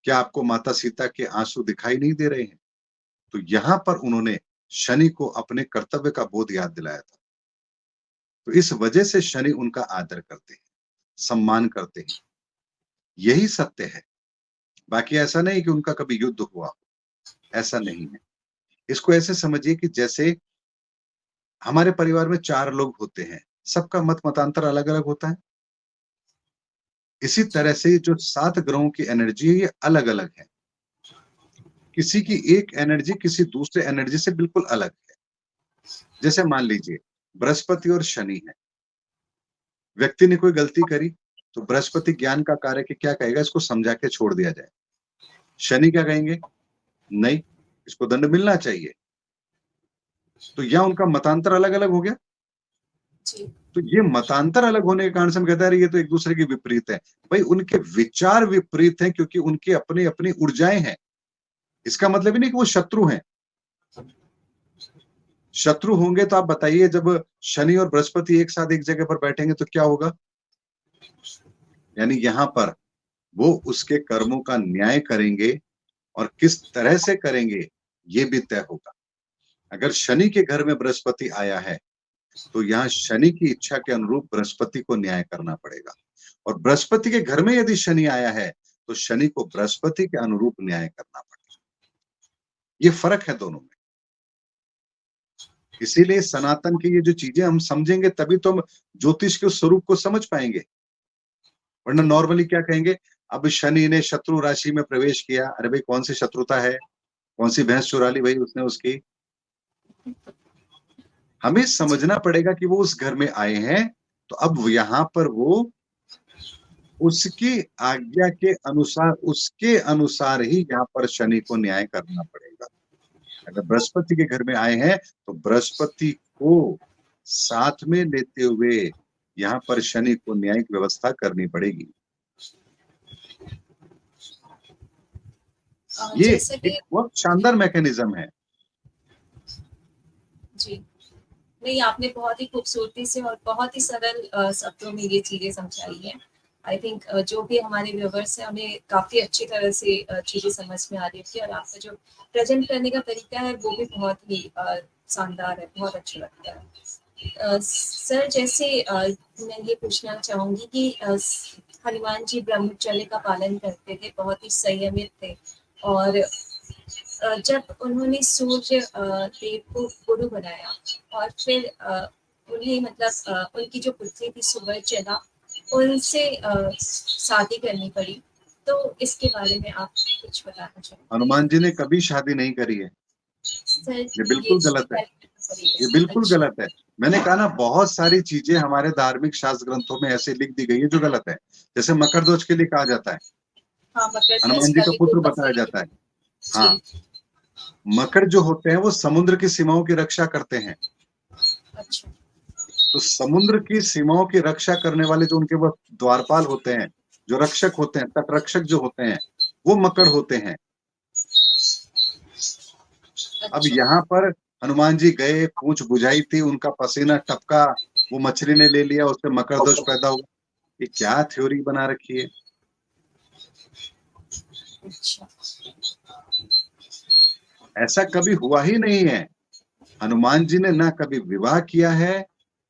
क्या आपको माता सीता के आंसू दिखाई नहीं दे रहे हैं? तो यहाँ पर उन्होंने शनि को अपने कर्तव्य का बोध याद दिलाया था। तो इस वजह से शनि उनका आदर करते हैं, सम्मान करते हैं। यही सत्य है। बाकी ऐसा नहीं कि उनका कभी युद्ध हुआ, ऐसा नहीं है। इसको ऐसे समझिए कि जैसे हमारे परिवार में 4 लोग होते हैं, सबका मतांतर अलग-अलग होता है। इसी तरह से जो 7 ग्रहों की एनर्जी है, ये अलग-अलग है। किसी की एक एनर्जी किसी दूसरे एनर्जी से बिल्कुल अलग है। जैसे मान लीजिए बृहस्पति और शनि है। व्यक्ति ने कोई गलती करी, तो बृहस्पति ज्ञान का कारक है, क्या कहेगा? इसको समझा के छोड़ दिया जाए। शनि क्या कहेंगे? नहीं, इसको दंड मिलना चाहिए। तो यहाँ उनका मतांतर अलग-अलग हो गया। जी। तो ये मतांतर अलग होने के कारण से हम कहते हैं, अरे ये तो एक दूसरे के विपरीत है। भाई उनके विचार विपरीत हैं क्योंकि उनकी अपनी-अपनी ऊर्जाएँ हैं। इसका मतलब ये नहीं कि वो शत्रु हैं। शत्रु होंगे तो आप बताइए, जब शनि और बृहस्पति एक साथ एक जगह पर बैठेंगे तो क्या होगा? यानी यहाँ पर वो उसके कर्मों का न्याय करेंगे और किस तरह से करेंगे, ये भी तय होगा। अगर शनि के घर में बृहस्पति आया है, तो यहाँ शनि की इच्छा के अनुरूप बृहस्पति को न्याय करना पड़ेगा और बृहस्पति के घर में यदि शनि आया है, तो शनि को बृहस्पति के अनुरूप न्याय करना पड़ेगा। ये फ़र्क है दोनों में। इसीलिए सनातन की ये जो चीज़ें हम समझेंगे तभी तो हम ज्योतिष के स्वरूप को समझ पाएँगे। वरना नॉर्मली क्या कहेंगे, अब शनि ने शत्रु राशि में प्रवेश किया, अरे भाई कौन सी शत्रुता है? कौन सी भैंस चुरा ली भई उसने उसकी? हमें जी। समझना पड़ेगा कि वो उस घर में आए हैं, तो अब यहाँ पर वो उसकी आज्ञा के अनुसार, उसके अनुसार ही यहाँ पर शनि को न्याय करना पड़ेगा। अगर बृहस्पति के घर में आए हैं, तो बृहस्पति को साथ में लेते हुए यहाँ पर शनि को न्यायिक व्यवस्था करनी पड़ेगी। ये जैसा एक कि बहुत शानदार मैकेनिज़्म है। जी। नहीं, आपने बहुत ही खूबसूरती से और बहुत ही सरल शब्दों में ये चीज़ें समझाई हैं। आई थिंक जो भी हमारे व्यूअर्स हैं, उन्हें काफ़ी अच्छी तरह से चीज़ें समझ में आ रही थी और आपका जो प्रेज़ेंट करने का तरीका है, वो भी बहुत ही शानदार है, बहुत अच्छा लगता है। सर जैसे मैं ये पूछना चाहूँगी कि हनुमान जी ब्रह्मचर्य का पालन करते थे, बहुत ही संयमित थे और जब उन्होंने सूर्य देव को गुरु बनाया और फिर उन्हें मतलब उनकी जो पुत्री थी सुवर्चना, उनसे शादी करनी पड़ी। तो इसके बारे में आप कुछ बताना चाहेंगे? हनुमान जी ने कभी शादी नहीं करी है। सर ये ये बिल्कुल चीज़ें गलत है। correct करिए। ये बिल्कुल अच्छा। गलत है। मैंने कहा ना, बहुत सारी चीज़ें हमारे धार्मिक शास्त्र ग्रंथों में ऐसे लिख दी गई है जो गलत है। जैसे मकर ध्वज के लिए कहा जाता है, हाँ, मकर ध्वज हनुमान जी का का भी पुत्र पूर्व बताया जाता है। हाँ, जी। मकर जो होते हैं वो समुद्र की सीमाओं की रक्षा करते हैं। अच्छा। तो समुद्र की सीमाओं की रक्षा करने वाले जो उनके वो द्वारपाल होते हैं, जो रक्षक होते हैं, तटरक्षक जो होते हैं, वो मकर होते हैं। अब अच्छा। यहाँ पर हनुमान जी गए, पूँछ बुझाई थी, उनका पसीना टपका, वो मछली ने ले लिया, उससे मकर ध्वज पैदा हुआ। ये क्या थ्योरी बना रखी है? अच्छा। ऐसा कभी हुआ ही नहीं है। हनुमान जी ने ना कभी विवाह किया है,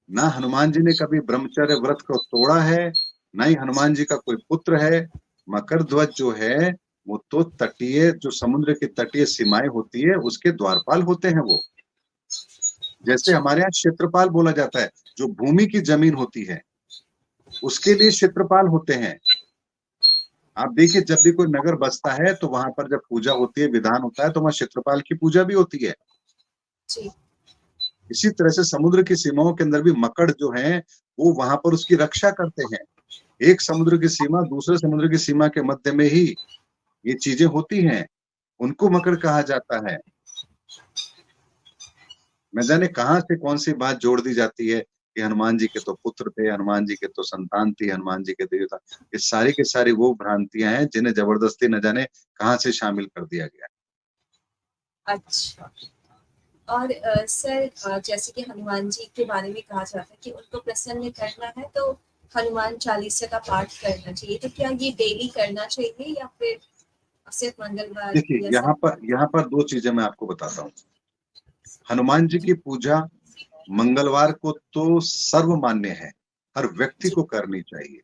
ना हनुमान जी ने कभी ब्रह्मचर्य व्रत को तोड़ा है, ना ही हनुमान जी का कोई पुत्र है। मकर ध्वज जो है, वो तो तटीय, जो समुद्र की तटीय सीमाएँ होती है, उसके द्वारपाल होते हैं वो। जैसे अच्छा। हमारे यहाँ क्षेत्रपाल बोला जाता है, जो भूमि की ज़मीन होती है, उसके लिए क्षेत्रपाल होते हैं। आप देखिए जब भी कोई नगर बसता है तो वहां पर जब पूजा होती है, विधान होता है, तो वहां क्षेत्रपाल की पूजा भी होती है। जी। इसी तरह से समुद्र की सीमाओं के अंदर भी मकड़ जो हैं, वो वहां पर उसकी रक्षा करते हैं। एक समुद्र की सीमा दूसरे समुद्र की सीमा के मध्य में ही ये चीजें होती हैं, उनको मकड़ कहा जाता है। न जाने कहाँ से कौन-सी बात जोड़ दी जाती है कि हनुमान जी के तो पुत्र थे, हनुमान जी के तो संतान थी, हनुमान जी के तो ये था। ये सारी की सारी वो भ्रांतियाँ हैं जिन्हें ज़बरदस्ती न जाने कहाँ से शामिल कर दिया गया। अच्छा। और सर जैसे कि हनुमान जी के बारे में कहा जाता है कि उनको प्रसन्न करना है तो हनुमान चालीसा का पाठ करना चाहिए। तो क्या ये डेली करना चाहिए या फिर सिर्फ मंगलवार देखिए, या यहाँ पर 2 चीज़ें मैं आपको बताता हूँ। हनुमान जी की पूजा मंगलवार को तो सर्वमान्य है, हर व्यक्ति जी, को करनी चाहिए।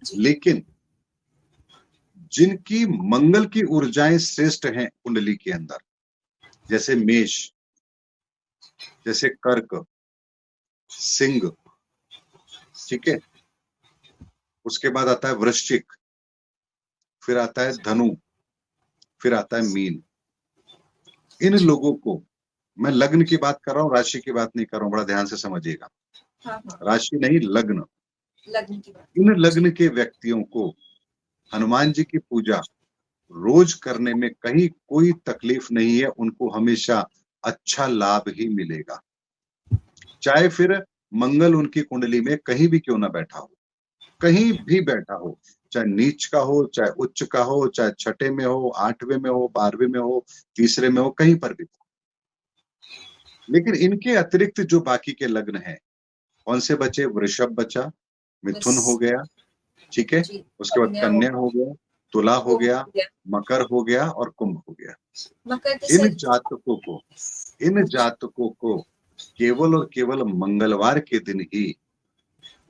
जी, लेकिन जिनकी मंगल की ऊर्जाएँ श्रेष्ठ हैं कुंडली के अंदर, जैसे मेष, जैसे कर्क, सिंह, ठीक है? उसके बाद आता है वृश्चिक, फिर आता है धनु, फिर आता है मीन। इन जी। लोगों को मैं लग्न की बात कर रहा हूँ, राशि की बात नहीं कर रहा हूँ, बड़ा ध्यान से समझिएगा। हाँ, हाँ, राशि नहीं, लग्न। लग्न की बात। इन जी, लग्न के व्यक्तियों को हनुमान जी की पूजा रोज करने में कहीं कोई तकलीफ नहीं है, उनको हमेशा अच्छा लाभ ही मिलेगा। चाहे फिर मंगल उनकी कुंडली में कहीं भी क्यों ना बैठा हो, कहीं भी बैठा हो, चाहे नीच का हो, चाहे उच्च का हो, चाहे छठे में हो, 8वें में हो, 12वें में हो, तीसरे में हो, कहीं पर भी हो। लेकिन इनके अतिरिक्त जो बाकी के लग्न हैं, कौन से बचे? वृषभ बचा, बस मिथुन हो गया, ठीक है? जी, उसके बाद कन्या हो कन्या हो गया, तुला हो कुंभ गया, हो गया। मकर हो गया और कुंभ हो गया। मकर तो इन सर जातकों को इन जातकों को केवल और केवल मंगलवार के दिन ही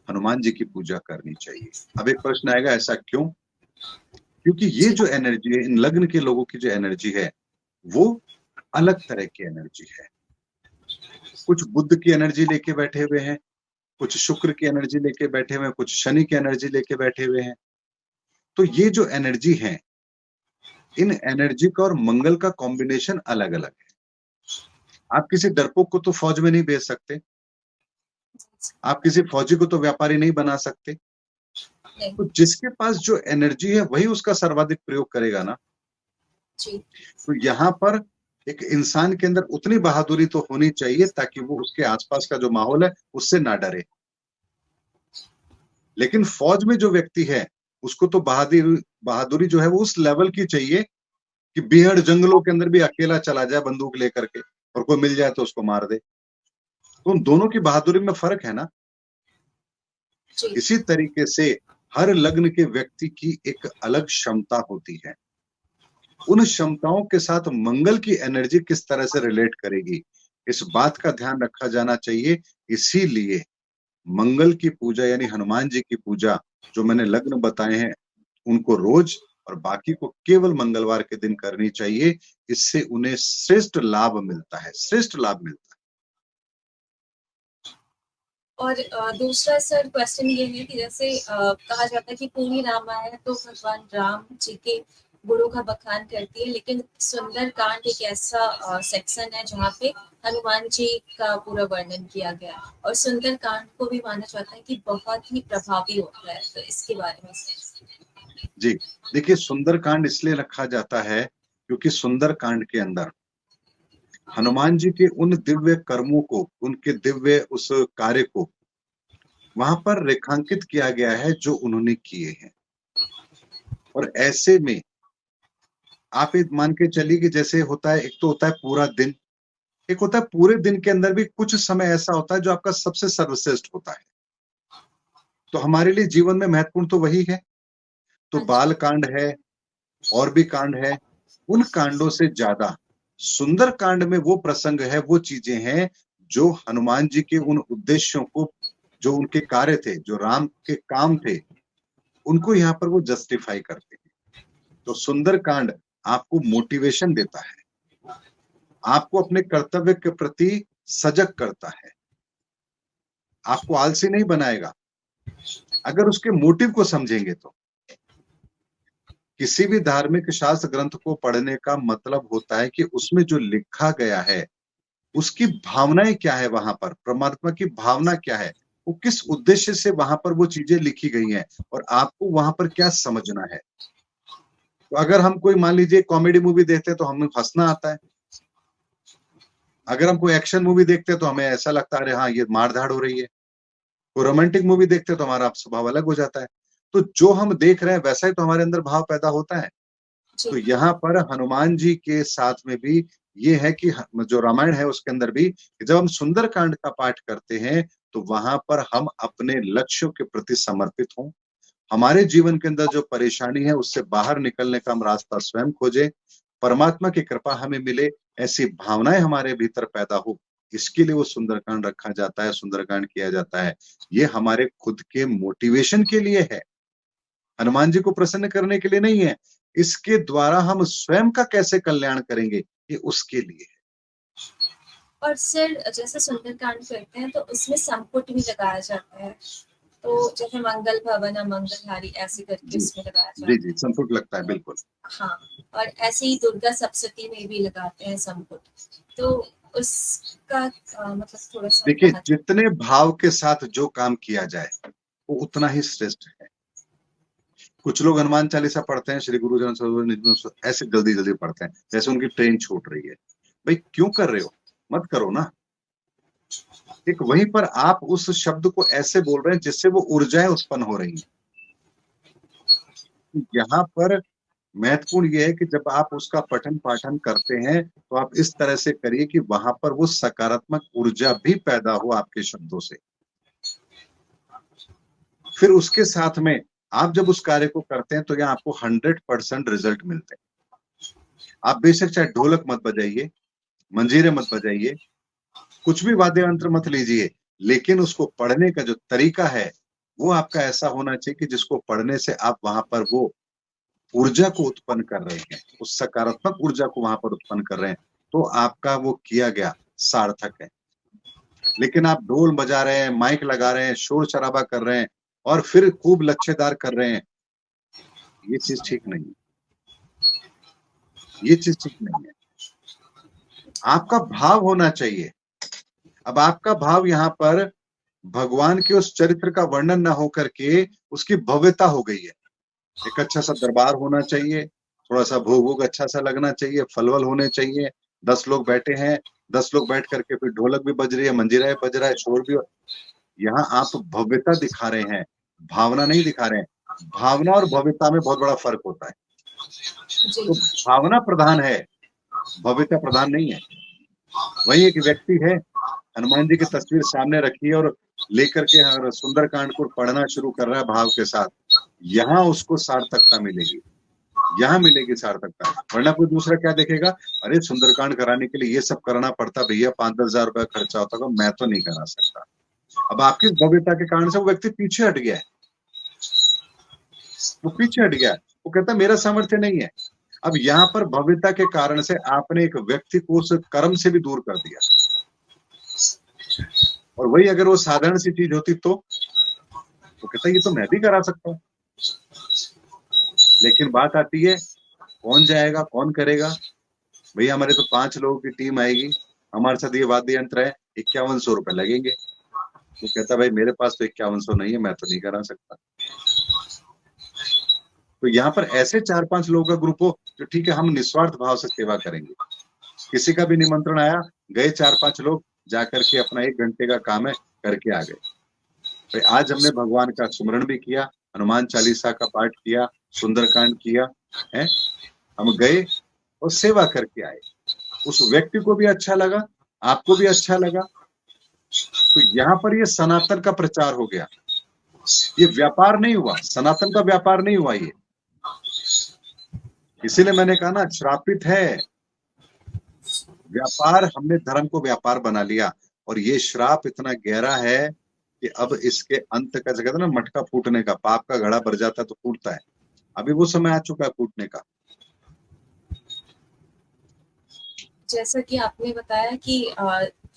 हनुमान जी की पूजा करनी चाहिए। अब एक प्रश्न आएगा ऐसा क्यों? क्योंकि ये जी, जो एनर्जी है, इन लग्न के लोगों की जो एनर्जी है, वो अलग तरह की एनर्जी है। कुछ बुध की एनर्जी लेके बैठे हुए हैं, कुछ शुक्र की एनर्जी लेके बैठे हुए हैं, कुछ शनि की एनर्जी लेके बैठे हुए हैं। तो ये जो एनर्जी है, इन एनर्जी का और मंगल का कॉम्बिनेशन अलग-अलग है। आप किसी डरपोक को तो फौज में नहीं भेज सकते, आप किसी फौजी को तो व्यापारी नहीं बना सकते। नहीं, तो जिसके पास जो एनर्जी है वही उसका सर्वाधिक प्रयोग करेगा ना। जी, तो यहाँ पर एक इंसान के अंदर उतनी बहादुरी तो होनी चाहिए ताकि वो उसके आस-पास का जो माहौल है उससे ना डरे। लेकिन फौज में जो व्यक्ति है, उसको तो बहादुरी जो है वो उस लेवल की चाहिए कि बीहड़ जंगलों के अंदर भी अकेला चला जाए बंदूक लेकर के और कोई मिल जाए तो उसको मार दे। तो उन दोनों की बहादुरी में फ़र्क है ना। जी, इसी तरीके से हर लग्न के व्यक्ति की एक अलग क्षमता होती है। उन क्षमताओं के साथ मंगल की एनर्जी किस तरह से रिलेट करेगी, इस बात का ध्यान रखा जाना चाहिए। इसीलिए मंगल की पूजा यानी हनुमान जी की पूजा जो मैंने लग्न बताए हैं, उनको रोज और बाकी को केवल मंगलवार के दिन करनी चाहिए। इससे उन्हें श्रेष्ठ लाभ मिलता है, श्रेष्ठ लाभ मिलता है। और दूसरा सर क्वेश्चन ये है कि जैसे कहा जाता है कि पूरी रामायण तो भगवान राम जी के गुणों का बखान करती है, लेकिन सुंदर कांड एक ऐसा सेक्शन है जहाँ पे हनुमान जी का पूरा वर्णन किया गया है और सुंदर कांड को भी माना जाता है कि बहुत ही प्रभावी होता है। तो इसके बारे में जी, देखिए सुंदरकांड इसलिए रखा जाता है क्योंकि सुंदरकांड के अंदर हनुमान जी के उन दिव्य कर्मों को, उनके दिव्य उस कार्य को वहाँ पर रेखांकित किया गया है जो उन्होंने किए हैं। और ऐसे में आप ये मान के चलिए कि जैसे होता है, एक तो होता है पूरा दिन, एक होता है पूरे दिन के अंदर भी कुछ समय ऐसा होता है जो आपका सबसे सर्वश्रेष्ठ होता है। तो हमारे लिए जीवन में महत्वपूर्ण तो वही है। तो हाँ जी, बाल कांड है और भी कांड है, उन कांडों से ज़्यादा सुंदर कांड में वो प्रसंग है, वो चीज़ें हैं जो हनुमान जी के उन उद्देश्यों को, जो उनके कार्य थे, जो राम के काम थे, उनको यहाँ पर वो जस्टिफाई करते हैं। तो सुंदर कांड आपको मोटिवेशन देता है, आपको अपने कर्तव्य के प्रति सजग करता है, आपको आलसी नहीं बनाएगा, अगर उसके मोटिव को समझेंगे तो। किसी भी धार्मिक शास्त्र ग्रंथ को पढ़ने का मतलब होता है कि उसमें जो लिखा गया है, उसकी भावनाएँ क्या है वहाँ पर? परमात्मा की भावना क्या है? वो किस उद्देश्य से वहाँ पर वो चीज़ें लिखी गई हैं और आपको वहाँ पर क्या समझना है? तो अगर हम कोई मान लीजिए कॉमेडी मूवी देखते हैं तो हमें हँसना आता है। अगर हम कोई एक्शन मूवी देखते हैं तो हमें ऐसा लगता है अरे हाँ, ये मार-धाड़ हो रही है। कोई रोमांटिक मूवी देखते हैं तो हमारा स्वभाव अलग हो जाता है। तो जो हम देख रहे हैं वैसा ही तो हमारे अंदर भाव पैदा होता है। तो जी। यहाँ पर हनुमान जी के साथ में भी ये है कि जो रामायण है उसके अंदर भी जब हम सुंदरकांड का पाठ करते हैं, तो वहाँ पर हम अपने लक्ष्यों के प्रति समर्पित हों। हमारे जीवन के अंदर जो परेशानी है उससे बाहर निकलने का हम रास्ता स्वयं खोजें। परमात्मा की कृपा हमें मिले, ऐसी भावनाएँ हमारे भीतर पैदा हो, इसके लिए वो सुंदरकांड रखा जाता है, सुंदरकांड किया जाता है। ये हमारे खुद के मोटिवेशन के लिए है। हनुमान जी को प्रसन्न करने के लिए नहीं है। इसके द्वारा हम स्वयं का कैसे कल्याण करेंगे, ये उसके लिए है। और सिर जैसे सुंदरकांड करते हैं तो उसमें संपुट भी लगाया जाता है। तो जैसे मंगल भवन अमंगलहारी ऐसे करके जी। उसमें लगाया जी, जाता जी, है। संतुष्ट लगता है, बिल्कुल। हाँ, और ऐसे ही दुर्गा सप्तशती में भी लगाते हैं संपुट। तो उसका मतलब थोड़ा-सा देखिए, महत्व। जितने भाव के साथ जो काम किया जाए, वो उतना ही श्रेष्ठ है। कुछ लोग हनुमान चालीसा पढ़ते हैं, श्री गुरु जन सरोवर निज मन सुख ऐसे जल्दी-जल्दी पढ़ते हैं, जैसे उनकी ट्रेन छूट रही है। भई क्यों कर रहे हो? मत करो ना। एक वहीं पर आप उस शब्द को ऐसे बोल रहे हैं जिससे वो ऊर्जाएँ उत्पन्न हो रही हैं। यहाँ पर महत्वपूर्ण ये है कि जब आप उसका पठन-पाठन करते हैं, तो आप इस तरह से करिए कि वहाँ पर वो सकारात्मक ऊर्जा भी पैदा हो आपके शब्दों से। फिर उसके साथ में आप जब उस कार्य को करते हैं, तो यहाँ आपको 100% रिज़ल्ट मिलते हैं। आप बेशक चाहे ढोलक मत बजाइए, मंजीरे मत बजाइए, कुछ भी वाद्य यंत्र मत लीजिए, लेकिन उसको पढ़ने का जो तरीका है, वो आपका ऐसा होना चाहिए कि जिसको पढ़ने से आप वहाँ पर वो ऊर्जा को उत्पन्न कर रहे हैं, उस सकारात्मक ऊर्जा को वहाँ पर उत्पन्न कर रहे हैं, तो आपका वो किया गया सार्थक है। लेकिन आप ढोल बजा रहे हैं, माइक लगा रहे हैं, शोर-शराबा कर रहे हैं और फिर खूब लच्छेदार कर रहे हैं, ये चीज़ ठीक नहीं है। ये चीज़ ठीक नहीं है। आपका भाव होना चाहिए। अब आपका भाव यहाँ पर भगवान के उस चरित्र का वर्णन ना हो करके उसकी भव्यता हो गई है। एक अच्छा-सा दरबार होना चाहिए, थोड़ा-सा भोग-वोग अच्छा-सा लगना चाहिए, फल-वल होने चाहिए, 10 लोग बैठे हैं, 10 लोग बैठ कर के फिर ढोलक भी बज रही है, मंजीरा भी बज रहा है, शोर भी हो यहाँ आप भव्यता दिखा रहे हैं, भावना नहीं दिखा रहे हैं। भावना और भव्यता में बहुत बड़ा फ़र्क होता है। जी। तो भावना प्रधान है, भव्यता प्रधान नहीं है। वहीं एक व्यक्ति है, हनुमान जी की तस्वीर सामने रखी है और लेकर के हर सुंदरकांड को पढ़ना शुरू कर रहा है भाव के साथ। यहाँ उसको सार्थकता मिलेगी। यहाँ मिलेगी सार्थकता, वरना कोई दूसरा क्या देखेगा, अरे सुंदरकांड कराने के लिए ये सब करना पड़ता भैया 5-10 हज़ार रुपया खर्चा होता होगा, मैं तो नहीं करा सकता। अब आपकी भव्यता के कारण से वो व्यक्ति पीछे हट गया है, वो पीछे हट गया है। वो कहता है मेरा सामर्थ्य नहीं है। अब यहाँ पर भव्यता के कारण से आपने एक व्यक्ति को उस कर्म से भी दूर कर दिया और वही अगर वो साधारण सी चीज़ होती तो? वो कहता है ये तो मैं भी करा सकता हूँ। लेकिन बात आती है, कौन जाएगा, कौन करेगा? भैया हमारे तो 5 लोगों की टीम आएगी, हमारे साथ ये वाद्य यंत्र है, ₹5100 लगेंगे। वो कहता है भाई मेरे पास तो 5100 नहीं है, मैं तो नहीं करा सकता। तो यहाँ पर ऐसे 4-5 लोगों का ग्रुप हो, जो ठीक है हम निस्वार्थ भाव से सेवा करेंगे। किसी का भी निमंत्रण आया, गए 4-5 लोग, जाकर के अपना 1 घंटे का काम है, करके आ गए। भाई आज हमने भगवान का सुमिरन भी किया, हनुमान चालीसा का पाठ किया, सुंदरकांड किया, हैं? हम गए और सेवा करके आए। उस व्यक्ति को भी अच्छा लगा, आपको भी अच्छा लगा। तो यहाँ पर ये सनातन का प्रचार हो गया। ये व्यापार नहीं हुआ, सनातन का व्यापार नहीं हुआ ये। इसीलिए मैंने कहा ना श्रापित है। व्यापार हमने धर्म को व्यापार बना लिया और ये श्राप इतना गहरा है कि अब इसके अंत का, जैसे कहते हैं ना मटका फूटने का, पाप का घड़ा भर जाता है तो फूटता है। अभी वो समय आ चुका है फूटने का। जैसा कि आपने बताया कि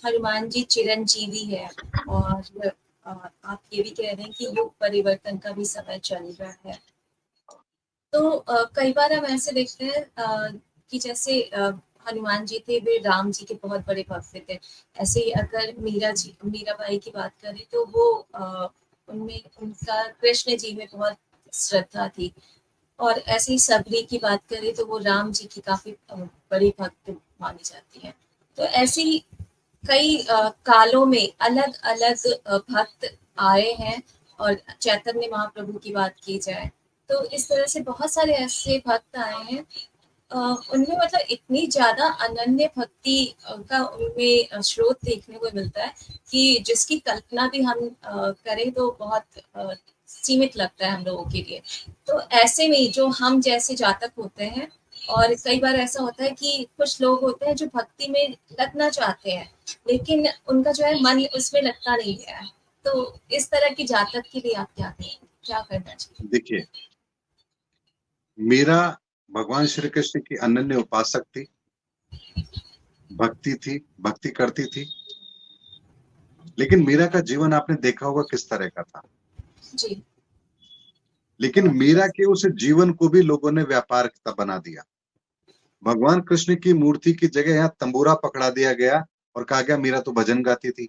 हनुमान जी चिरंजीवी है और आप ये भी कह रहे हैं कि युग परिवर्तन का भी समय चल रहा है। तो तो कई बार हम ऐसे देखते हैं कि जैसे हनुमान जी थे, वे राम जी के बहुत बड़े भक्त थे। ऐसे ही अगर मीराबाई की बात करें तो वो उनमें उनका कृष्ण जी में बहुत श्रद्धा थी। और ऐसे ही सबरी की बात करें तो वो राम जी की काफ़ी बड़ी भक्त मानी जाती हैं। तो ऐसे ही कई कालों में अलग-अलग भक्त आए हैं। और चैतन्य महाप्रभु की बात की जाए, तो इस तरह से बहुत सारे ऐसे भक्त आए हैं। उनमें मतलब इतनी ज़्यादा अनन्य भक्ति का उनमें स्रोत देखने को मिलता है कि जिसकी कल्पना भी हम करें तो बहुत सीमित लगता है हम लोगों के लिए। तो ऐसे में जो हम जैसे जातक होते हैं, और कई बार ऐसा होता है कि कुछ लोग होते हैं जो भक्ति में लगना चाहते हैं, लेकिन उनका जो है मन उसमें लगता नहीं है। तो इस तरह की जातक के लिए आप क्या कहेंगे? क्या करना चाहिए? देखिए, मीरा भगवान श्री कृष्ण की अनन्य उपासक थी, भक्ति करती थी। लेकिन मीरा का जीवन आपने देखा होगा किस तरह का था। जी। लेकिन मीरा के उस जीवन को भी लोगों ने व्यापार का बना दिया। भगवान कृष्ण की मूर्ति की जगह यहाँ तंबूरा पकड़ा दिया गया और कहा गया मीरा तो भजन गाती थी,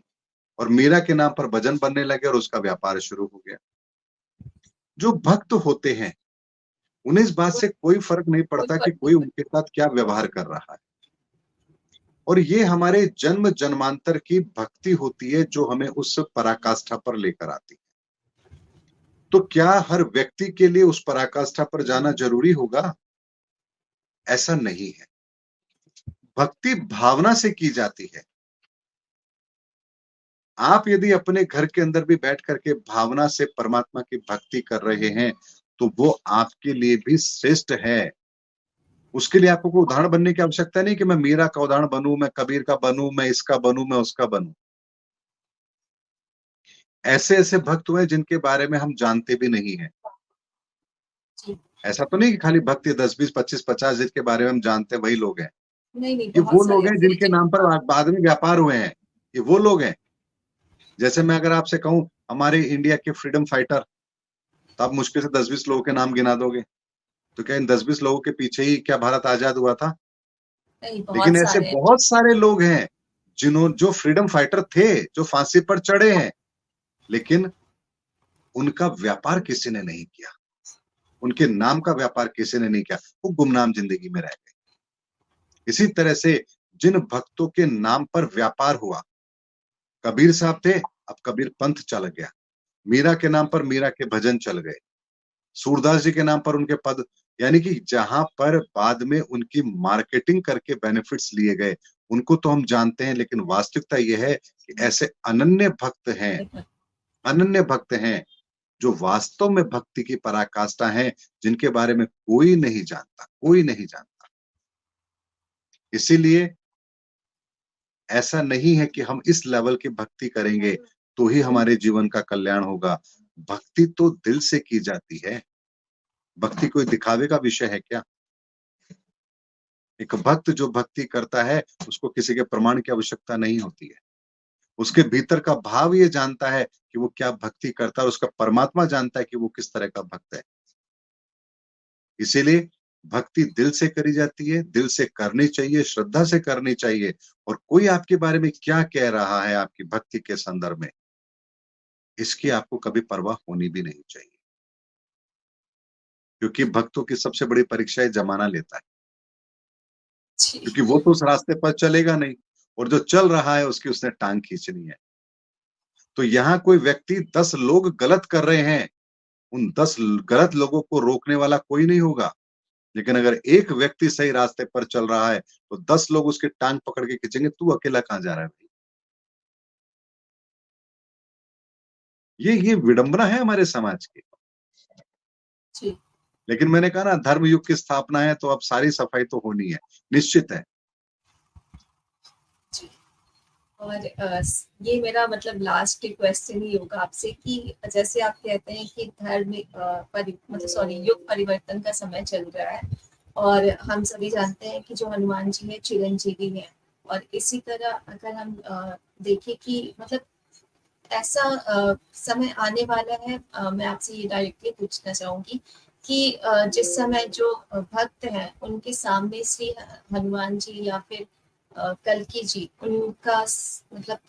और मीरा के नाम पर भजन बनने लगे और उसका व्यापार शुरू हो गया। जो भक्त होते हैं, उन्हें इस बात से कोई फर्क नहीं कोई पड़ता कि फर्क कोई नहीं उनके साथ क्या व्यवहार कर रहा है। और ये हमारे जन्म जन्मांतर की भक्ति होती है जो हमें उस पराकाष्ठा पर लेकर आती है। तो क्या हर व्यक्ति के लिए उस पराकाष्ठा पर जाना जरूरी होगा? ऐसा नहीं है। भक्ति भावना से की जाती है। आप यदि अपने घर के अंदर भी बैठ करके भावना से परमात्मा की भक्ति कर रहे हैं, तो वो आपके लिए भी श्रेष्ठ है। उसके लिए आपको कोई उदाहरण बनने की आवश्यकता नहीं कि मैं मीरा का उदाहरण बनूं, मैं कबीर का बनूं, मैं इसका बनूं, मैं उसका बनूं। ऐसे-ऐसे भक्त हुए जिनके बारे में हम जानते भी नहीं हैं। जी। ऐसा तो नहीं कि खाली भक्त 10, 20, 25, 50 जिनके बारे में हम जानते हैं वही लोग हैं। नहीं, नहीं, ये बहुत वो सारे लोग हैं ऐसे हैं जिनके नाम पर हाँ, बाद में व्यापार हुए हैं। ये वो लोग हैं। जैसे मैं अगर आपसे कहूँ हमारे इंडिया के फ्रीडम फाइटर, तो आप मुश्किल से 10-20 लोगों के नाम गिना दोगे। तो क्या इन 10-20 लोगों के पीछे ही क्या भारत आज़ाद हुआ था? नहीं, बहुत लेकिन ऐसे सारे हैं। बहुत सारे लोग हैं, जो फ्रीडम फाइटर थे, जो फांसी पर चढ़े हैं, लेकिन उनका व्यापार किसी ने नहीं किया। उनके नाम का व्यापार किसी ने नहीं किया। वो गुमनाम ज़िंदगी में रह गए। इसी तरह से जिन भक्तों के नाम पर व्यापार हुआ, कबीर साहब थे, अब कबीर पंथ चल गया। मीरा के नाम पर मीरा के भजन चल गए। सूरदास जी के नाम पर उनके पद, यानी कि जहाँ पर बाद में उनकी मार्केटिंग करके बेनिफिट्स लिए गए, उनको तो हम जानते हैं, लेकिन वास्तविकता ये है कि ऐसे अनन्य भक्त हैं, जो वास्तव में भक्ति की पराकाष्ठा हैं, जिनके बारे में कोई नहीं जानता, कोई नहीं जानता। इसीलिए ऐसा नहीं है कि हम इस लेवल की भक्ति करेंगे, तो ही हमारे जीवन का कल्याण होगा। भक्ति तो दिल से की जाती है। भक्ति कोई दिखावे का विषय है क्या? एक भक्त जो भक्ति करता है, उसको किसी के प्रमाण की आवश्यकता नहीं होती है। उसके भीतर का भाव ये जानता है कि वो क्या भक्ति करता है, और उसका परमात्मा जानता है कि वो किस तरह का भक्त है। इसीलिए भक्ति दिल से करी जाती है, दिल से करनी चाहिए, श्रद्धा से करनी चाहिए, और कोई आपके बारे में क्या कह रहा है आपकी भक्ति के संदर्भ में, इसकी आपको कभी परवाह होनी भी नहीं चाहिए। क्योंकि भक्तों की सबसे बड़ी परीक्षा ये ज़माना लेता है। जी। क्योंकि वो तो उस रास्ते पर चलेगा नहीं, और जो चल रहा है उसकी उसने टाँग खींचनी है। तो यहाँ कोई व्यक्ति 10 लोग गलत कर रहे हैं, उन 10 गलत लोगों को रोकने वाला कोई नहीं होगा। लेकिन अगर एक व्यक्ति सही रास्ते पर चल रहा है, तो 10 लोग उसकी टाँग पकड़ के खींचेंगे, तू अकेला कहाँ जा रहा है भाई? ये विडंबना है हमारे समाज की। जी। लेकिन मैंने कहा ना, धर्म युग की स्थापना है, तो अब सारी सफाई तो होनी है, निश्चित है। जी। और ये मेरा मतलब लास्ट क्वेश्चन ही होगा आपसे कि जैसे आप कहते हैं कि धर्म मतलब सॉरी युग परिवर्तन का समय चल रहा है, और हम सभी जानते हैं कि जो हनुमान जी हैं चिरंजीवी हैं। और इसी तरह अगर हम देखें कि मतलब ऐसा समय आने वाला है, मैं आपसे ये डायरेक्टली पूछना चाहूंगी कि जिस समय जो भक्त हैं उनके सामने श्री हनुमान जी या फिर कल्कि जी उनका मतलब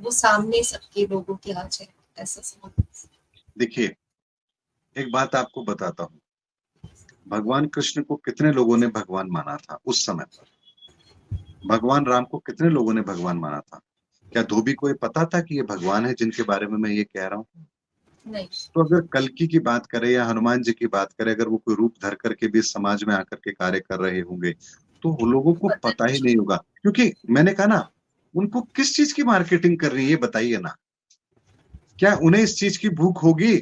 वो सामने सबके लोगों के आ जाए, ऐसा समझ। देखिए, एक बात आपको बताता हूँ, भगवान कृष्ण को कितने लोगों ने भगवान माना था उस समय पर? भगवान राम को कितने लोगों ने भगवान माना था? क्या धोबी को ये पता था कि ये भगवान है जिनके बारे में मैं ये कह रहा हूँ? नहीं। तो अगर कल्कि की बात करें या हनुमान जी की बात करें, अगर वो कोई रूप धर करके भी समाज में आकर के कार्य कर रहे होंगे, तो वो लोगों को पता पता ही नहीं। नहीं होगा। क्योंकि मैंने कहा ना, उनको किस चीज़ की मार्केटिंग करनी है ये बताइए ना? क्या उन्हें इस चीज़ की भूख होगी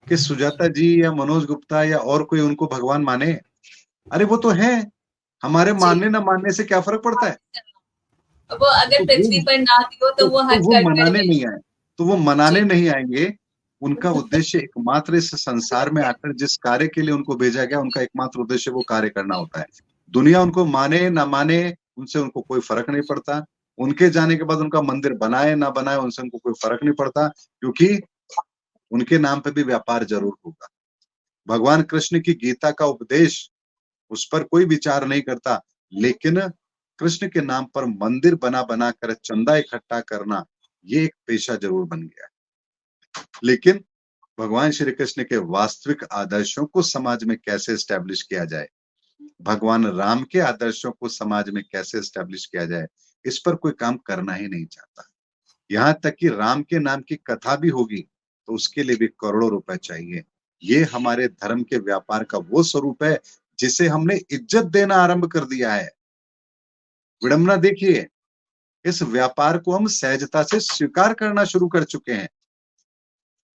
कि सुजाता जी या मनोज गुप्ता या और कोई उनको भगवान माने? अरे वो तो हैं, हमारे जी। मानने ना मानने से क्या फ़र्क पड़ता है? वो अगर तो पृथ्वी पर ना भी हो तो वो हर वो कण कण मनाने में। नहीं आए, तो वो मनाने जी। नहीं आएँगे। उनका उद्देश्य एकमात्र इस संसार में आकर जिस कार्य के लिए उनको भेजा गया, उनका एकमात्र उद्देश्य वो कार्य करना होता है। दुनिया उनको माने ना माने, उनसे उनको कोई फ़र्क नहीं पड़ता। उनके जाने के बाद उनका मंदिर बनाए ना बनाए, उनसे उनको कोई फ़र्क नहीं पड़ता, क्योंकि उनके नाम पे भी व्यापार ज़रूर होगा। भगवान कृष्ण की गीता का उपदेश, उस पर कोई विचार नहीं करता, लेकिन कृष्ण के नाम पर मंदिर बना-बना कर चंदा इकट्ठा करना, ये एक पेशा ज़रूर बन गया है। लेकिन भगवान श्री कृष्ण के वास्तविक आदर्शों को समाज में कैसे एस्टैब्लिश किया जाए, भगवान राम के आदर्शों को समाज में कैसे एस्टैब्लिश किया जाए, इस पर कोई काम करना ही नहीं चाहता। यहाँ तक कि राम के नाम की कथा भी होगी, तो उसके लिए भी करोड़ों रुपए चाहिए। ये हमारे धर्म के व्यापार का वो स्वरूप है, जिसे हमने इज्जत देना आरंभ कर दिया है। विडंबना देखिए, इस व्यापार को हम सहजता से स्वीकार करना शुरू कर चुके हैं।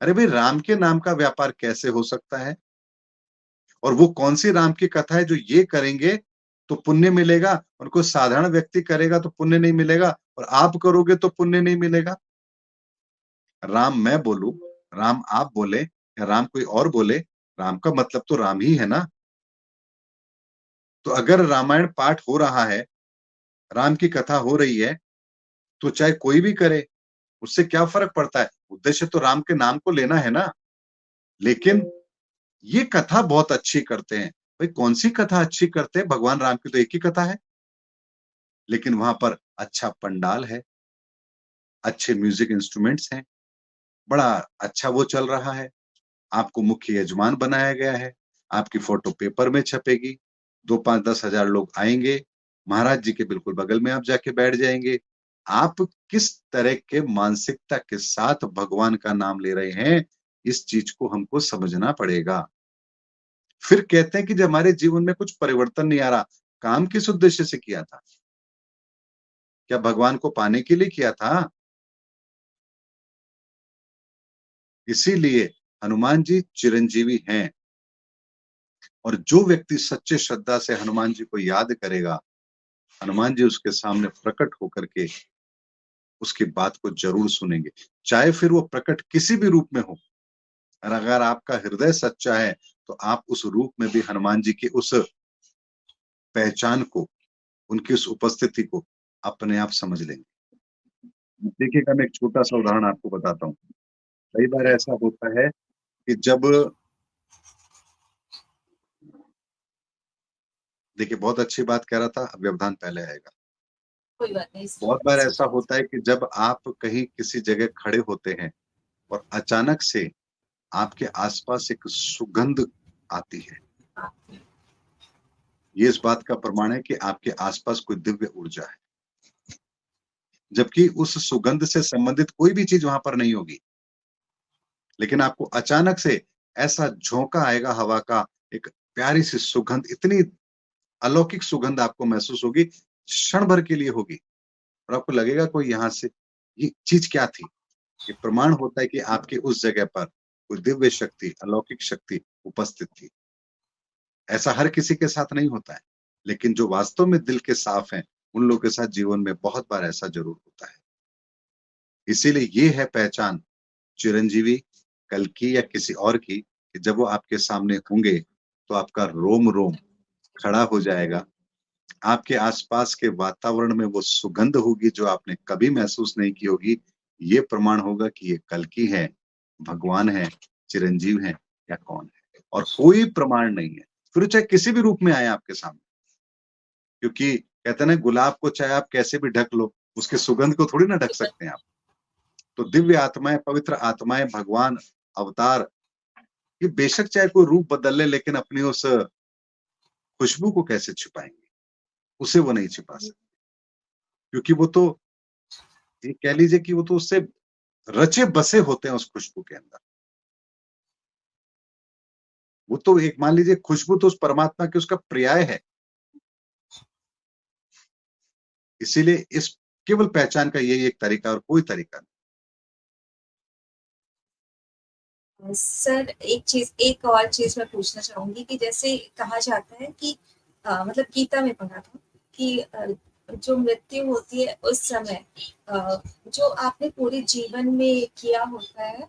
अरे भाई, राम के नाम का व्यापार कैसे हो सकता है? और वो कौन-सी राम की कथा है जो ये करेंगे तो पुण्य मिलेगा और कोई साधारण व्यक्ति करेगा तो पुण्य नहीं मिलेगा और आप करोगे तो पुण्य नहीं मिलेगा? राम मैं बोलूँ, राम आप बोले या राम कोई और बोले, राम का मतलब तो राम ही है ना? तो अगर रामायण पाठ हो रहा है, राम की कथा हो रही है, तो चाहे कोई भी करे, उससे क्या फ़र्क पड़ता है? उद्देश्य तो राम के नाम को लेना है ना। लेकिन ये कथा बहुत अच्छी करते हैं। भाई कौन-सी कथा अच्छी करते हैं? भगवान राम की तो एक ही कथा है। लेकिन वहाँ पर अच्छा पंडाल है, अच्छे म्यूज़िक इंस्ट्रूमेंट्स हैं, बड़ा अच्छा वो चल रहा है। आपको मुख्य यजमान बनाया गया है, आपकी फ़ोटो पेपर में छपेगी, 2, 5, 10 हज़ार लोग आएँगे, महाराज जी के बिल्कुल बगल में आप जाके बैठ जाएँगे। आप किस तरह के मानसिकता के साथ भगवान का नाम ले रहे हैं, इस चीज़ को हमको समझना पड़ेगा। फिर कहते हैं कि जब हमारे जीवन में कुछ परिवर्तन नहीं आ रहा, काम किस उद्देश्य से किया था? क्या भगवान को पाने के लिए किया था? इसीलिए हनुमान जी चिरंजीवी हैं और जो व्यक्ति सच्चे श्रद्धा से हनुमान जी को याद करेगा, हनुमान जी उसके सामने प्रकट होकर के उसकी बात को ज़रूर सुनेंगे। चाहे फिर वो प्रकट किसी भी रूप में हो और अगर आपका हृदय सच्चा है, तो आप उस रूप में भी हनुमान जी की उस पहचान को, उनकी उस उपस्थिति को अपने आप समझ लेंगे। देखिएगा मैं एक छोटा-सा उदाहरण आपको बताता हूँ। कई बार जी। ऐसा होता है कि जब देखिए बहुत अच्छी बात कह रहा था, अब व्यवधान पहले आएगा। कोई बात नहीं। बहुत बार ऐसा होता है कि जब आप कहीं किसी जगह खड़े होते हैं और अचानक से आपके आस-पास एक सुगंध आती है। ये इस बात का प्रमाण है कि आपके आस-पास कोई दिव्य ऊर्जा है। जबकि उस सुगंध से संबंधित कोई भी चीज़ वहाँ पर नहीं होगी। लेकिन आपको अचानक से ऐसा झोंका आएगा हवा का, एक प्यारी-सी सुगंध, इतनी अलौकिक सुगंध आपको महसूस होगी, क्षण भर के लिए होगी और आपको लगेगा कोई यहाँ से ये चीज़ क्या थी? ये प्रमाण होता है कि आपके उस जगह पर कोई दिव्य शक्ति, अलौकिक शक्ति उपस्थित थी। ऐसा हर किसी के साथ नहीं होता है, लेकिन जो वास्तव में दिल के साफ हैं, उन लोगों के साथ जीवन में बहुत बार ऐसा ज़रूर होता है। इसीलिए ये है पहचान चिरंजीवी, कल्कि या किसी और की कि जब वो आपके सामने होंगे, तो आपका रोम-रोम खड़ा हो जाएगा। आपके आस-पास के वातावरण में वो सुगंध होगी जो आपने कभी महसूस नहीं की होगी। ये प्रमाण होगा कि ये कल्कि है, भगवान है, चिरंजीव हैं या कौन है। और कोई प्रमाण नहीं है, फिर वो चाहे किसी भी रूप में आए आपके सामने। क्योंकि कहते हैं ना, गुलाब को चाहे आप कैसे भी ढक लो, उसके सुगंध को थोड़ी ना ढक सकते हैं आप। तो दिव्य आत्माएँ, पवित्र आत्माएँ, भगवान, अवतार, ये बेशक चाहे कोई रूप बदल ले, लेकिन अपनी उस खुशबू को कैसे छिपाएँगे? उसे वो नहीं छिपा सकते, क्योंकि वो तो, ये कह लीजिए कि वो तो उससे रचे बसे होते हैं उस खुशबू के अंदर। वो तो एक, मान लीजिए, खुशबू तो उस परमात्मा की उसका पर्याय है। इसीलिए इस केवल पहचान का यही एक तरीका और कोई तरीका नहीं। सर एक और चीज मैं पूछना चाहूंगी कि जैसे कहा जाता है कि मतलब गीता में पढ़ा था कि जो मृत्यु होती है उस समय जो आपने पूरे जीवन में किया होता है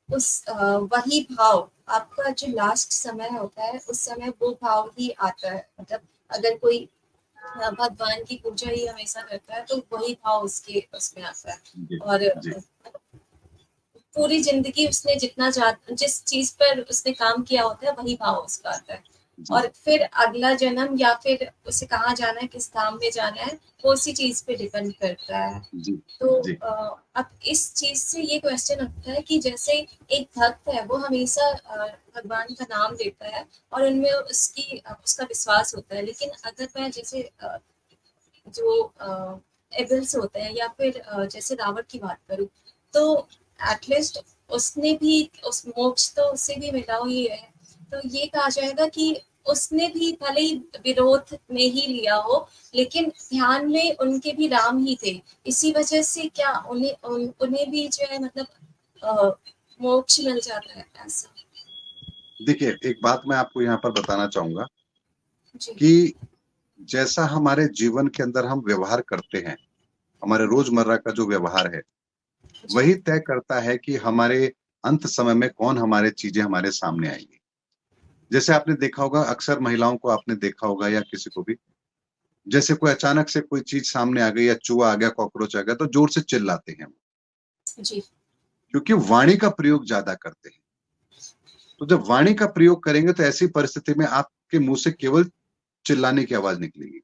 उस वही भाव आपका जो लास्ट समय होता है उस समय वो भाव ही आता है। मतलब अगर कोई भगवान की पूजा ही हमेशा करता है तो वही भाव उसके उसमें आता है। जी, और जी, पूरी जिंदगी उसने जिस चीज पर उसने काम किया होता है वही भाव उसका आता है। जी, और फिर अगला जन्म या फिर उसे कहाँ जाना है, किस धाम में जाना है, वो उसी चीज पे डिपेंड करता है। जी, तो जी, अब इस चीज से ये क्वेश्चन उठता है कि जैसे एक भक्त है वो हमेशा भगवान का नाम लेता है और उनमें उसका विश्वास होता है, लेकिन अगर मैं जैसे जो एबल्स होते हैं या फिर जैसे रावण की बात करूं तो एटलीस्ट उसने भी उस मोक्ष तो उससे भी मिला ही है। तो ये कहा जाएगा कि उसने भी भले ही विरोध में ही लिया हो लेकिन ध्यान में उनके भी राम ही थे। इसी वजह से क्या उन्हें भी जो है मतलब अ, मोक्ष मिल जाता है ऐसा? देखिए, एक बात मैं आपको यहाँ पर बताना चाहूँगा जी कि जैसा हमारे जीवन के अंदर हम व्यवहार करते हैं, हमारे रोज़मर्रा का जो व्यवहार है, जी वही तय करता है कि हमारे अंत समय में कौन हमारे चीज़ें हमारे सामने आएँगी। जैसे आपने देखा होगा, अक्सर महिलाओं को आपने देखा होगा या किसी को भी, जैसे कोई अचानक से कोई चीज़ सामने आ गई या चूहा आ गया, कॉकरोच आ गया, तो ज़ोर से चिल्लाते हैं, जी क्योंकि वाणी का प्रयोग ज़्यादा करते हैं। तो जब वाणी का प्रयोग करेंगे तो ऐसी परिस्थिति में आपके मुँह से केवल चिल्लाने की आवाज़ निकलेगी।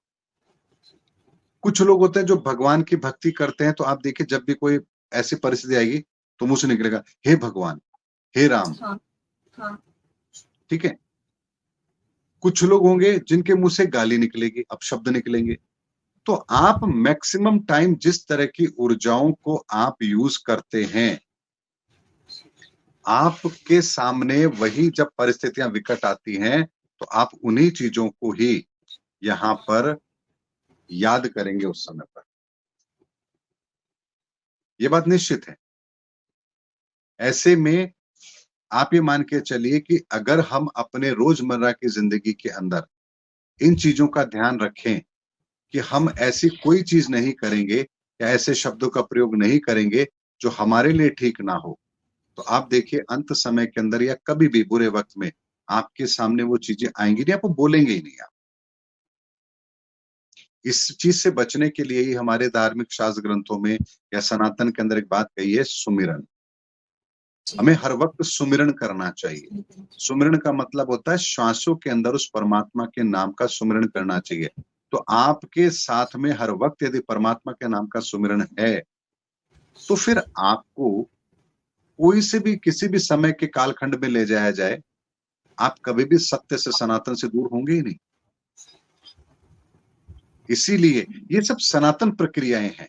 कुछ लोग होते हैं जो भगवान की भक्ति करते हैं, तो आप देखिए, जब भी कोई ऐसी परिस्थिति आएगी, तो मुँह से निकलेगा, हे भगवान, हे राम, हाँ हाँ ठीक है? कुछ लोग होंगे जिनके मुँह से गाली निकलेगी, अपशब्द निकलेंगे। तो आप मैक्सिमम टाइम जिस तरह की ऊर्जाओं को आप यूज़ करते हैं, आपके सामने वही जब परिस्थितियाँ विकट आती हैं, तो आप उन्हीं चीज़ों को ही यहाँ पर याद करेंगे उस समय पर। ये बात निश्चित है। ऐसे में आप ये मान के चलिए कि अगर हम अपने रोज़मर्रा की ज़िंदगी के अंदर इन चीज़ों का ध्यान रखें कि हम ऐसी कोई चीज़ नहीं करेंगे या ऐसे शब्दों का प्रयोग नहीं करेंगे, जो हमारे लिए ठीक ना हो। तो आप देखिए, अंत समय के अंदर या कभी भी बुरे वक़्त में आपके सामने वो चीज़ें आएँगी नहीं, आपको बोलेंगे ही नहीं आप। इस चीज़ से बचने के लिए ही हमारे धार्मिक शास्त्र ग्रंथों में या सनातन के अंदर एक बात कही है, सुमिरन। जी हमें हर वक़्त सुमिरन करना चाहिए। सुमिरन का मतलब होता है श्वासों के अंदर उस परमात्मा के नाम का सुमिरन करना चाहिए। तो आपके साथ में हर वक़्त यदि परमात्मा के नाम का सुमिरन है, तो फिर आपको कोई से भी किसी भी समय के कालखंड में ले जाया जाए, आप कभी भी सत्य से, सनातन से दूर होंगे ही नहीं। इसीलिए ये सब सनातन प्रक्रियाएँ हैं।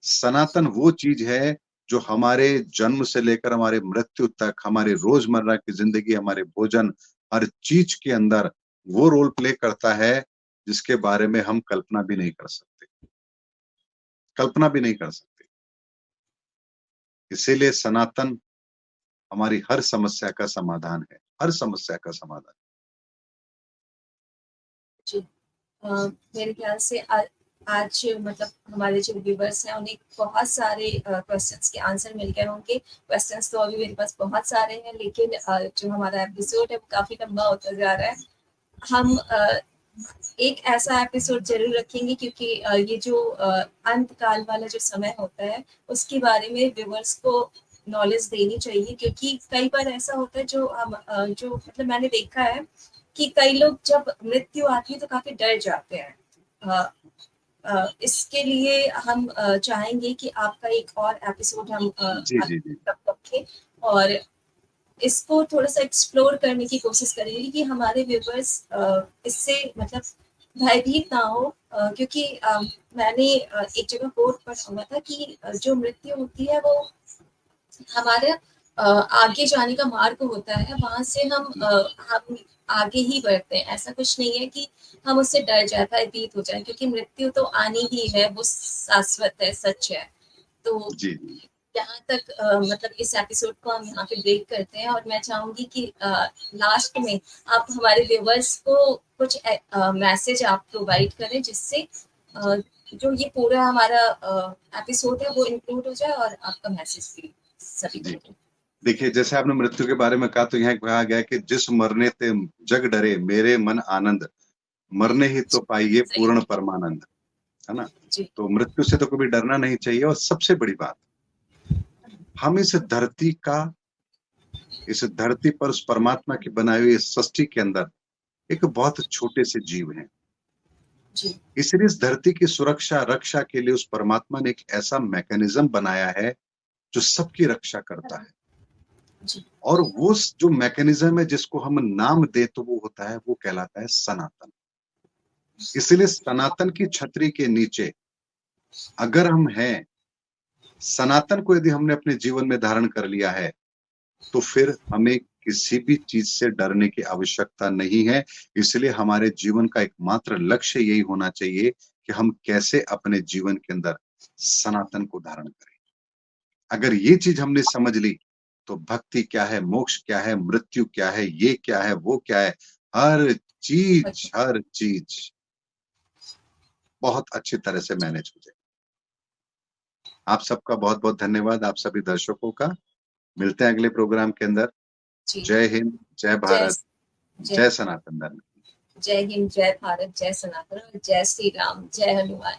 सनातन वो चीज़ है जो हमारे जन्म से लेकर हमारे मृत्यु तक, हमारे रोज़मर्रा की ज़िंदगी, हमारे भोजन, हर चीज़ के अंदर वो रोल प्ले करता है, जिसके बारे में हम कल्पना भी नहीं कर सकते। कल्पना भी नहीं कर सकते। इसीलिए सनातन हमारी हर समस्या का समाधान है, हर समस्या का समाधान। जी मेरे ख्याल से आज मतलब हमारे जो व्यूवर्स हैं उन्हें बहुत सारे क्वेश्चंस के आंसर मिल गए होंगे। क्वेश्चंस तो अभी मेरे पास बहुत सारे हैं लेकिन जो हमारा एपिसोड है वो काफी लंबा होता जा रहा है। हम एक ऐसा एपिसोड जरूर रखेंगे क्योंकि ये जो अंत काल वाला जो समय होता है उसके बारे में व्यूवर्स को नॉलेज देनी चाहिए, क्योंकि कई बार ऐसा होता है जो हम जो मतलब मैंने देखा है कि कई लोग जब मृत्यु आती है तो काफी डर जाते हैं। इसके लिए हम चाहेंगे कि आपका एक और एपिसोड हम जी, जी, जी। रखें और इसको थोड़ा-सा एक्सप्लोर करने की कोशिश करेंगे कि हमारे व्यूअर्स इससे मतलब भयभीत ना हो, क्योंकि मैंने एक जगह कोट पढ़ा हुआ था कि जो मृत्यु होती है वो हमारे आगे जाने का मार्ग होता है, वहाँ से हम आगे ही बढ़ते हैं। ऐसा कुछ नहीं है कि हम उससे डर जाए, भयभीत हो जाएँ, क्योंकि मृत्यु तो आनी ही है, वो शाश्वत है, सच है। तो जी, जी। यहाँ तक मतलब इस एपिसोड को हम यहाँ पे ब्रेक करते हैं और मैं चाहूँगी कि लास्ट में आप हमारे व्यूअर्स को कुछ मैसेज आप प्रोवाइड करें, जिससे जो ये पूरा हमारा एपिसोड है वो इंक्लूड हो जाए और आपका मैसेज भी सभी जी। को। देखिए, जैसे आपने मृत्यु के बारे में कहा तो यहाँ कहा गया है कि जिस मरने ते जग डरे मेरे मन आनंद, मरने ही तो पाइए सही। पूर्ण परमानंद, है ना? जी। तो मृत्यु से तो कभी डरना नहीं चाहिए और सबसे बड़ी बात, हम इस धरती पर उस परमात्मा की बनाई हुई इस सृष्टि के अंदर एक बहुत छोटे से जीव हैं। जी। इसलिए इस धरती की सुरक्षा, रक्षा के लिए उस परमात्मा ने एक ऐसा मैकेनिज़्म बनाया है, जो सबकी रक्षा करता है। जी। और वो जो मैकेनिज्म है जिसको हम नाम दें तो वो होता है, वो कहलाता है सनातन। इसलिए सनातन की छतरी के नीचे अगर हम हैं, सनातन को यदि हमने अपने जीवन में धारण कर लिया है, तो फिर हमें किसी भी चीज़ से डरने की आवश्यकता नहीं है। इसलिए हमारे जीवन का एकमात्र लक्ष्य यही होना चाहिए कि हम कैसे अपने जीवन के अंदर सनातन को धारण करें। अगर ये चीज़ हमने समझ ली, तो भक्ति क्या है, मोक्ष क्या है, मृत्यु क्या है, ये क्या है, वो क्या है, हर चीज़ बहुत अच्छी तरह से मैनेज हो जाए। आप सबका बहुत-बहुत धन्यवाद, आप सभी दर्शकों का। मिलते हैं अगले प्रोग्राम के अंदर। जी। जय हिंद, जय जय भारत, जय जय सनातन धर्म। जय हिंद, जय भारत, जय सनातन और जय श्री राम, जय हनुमान।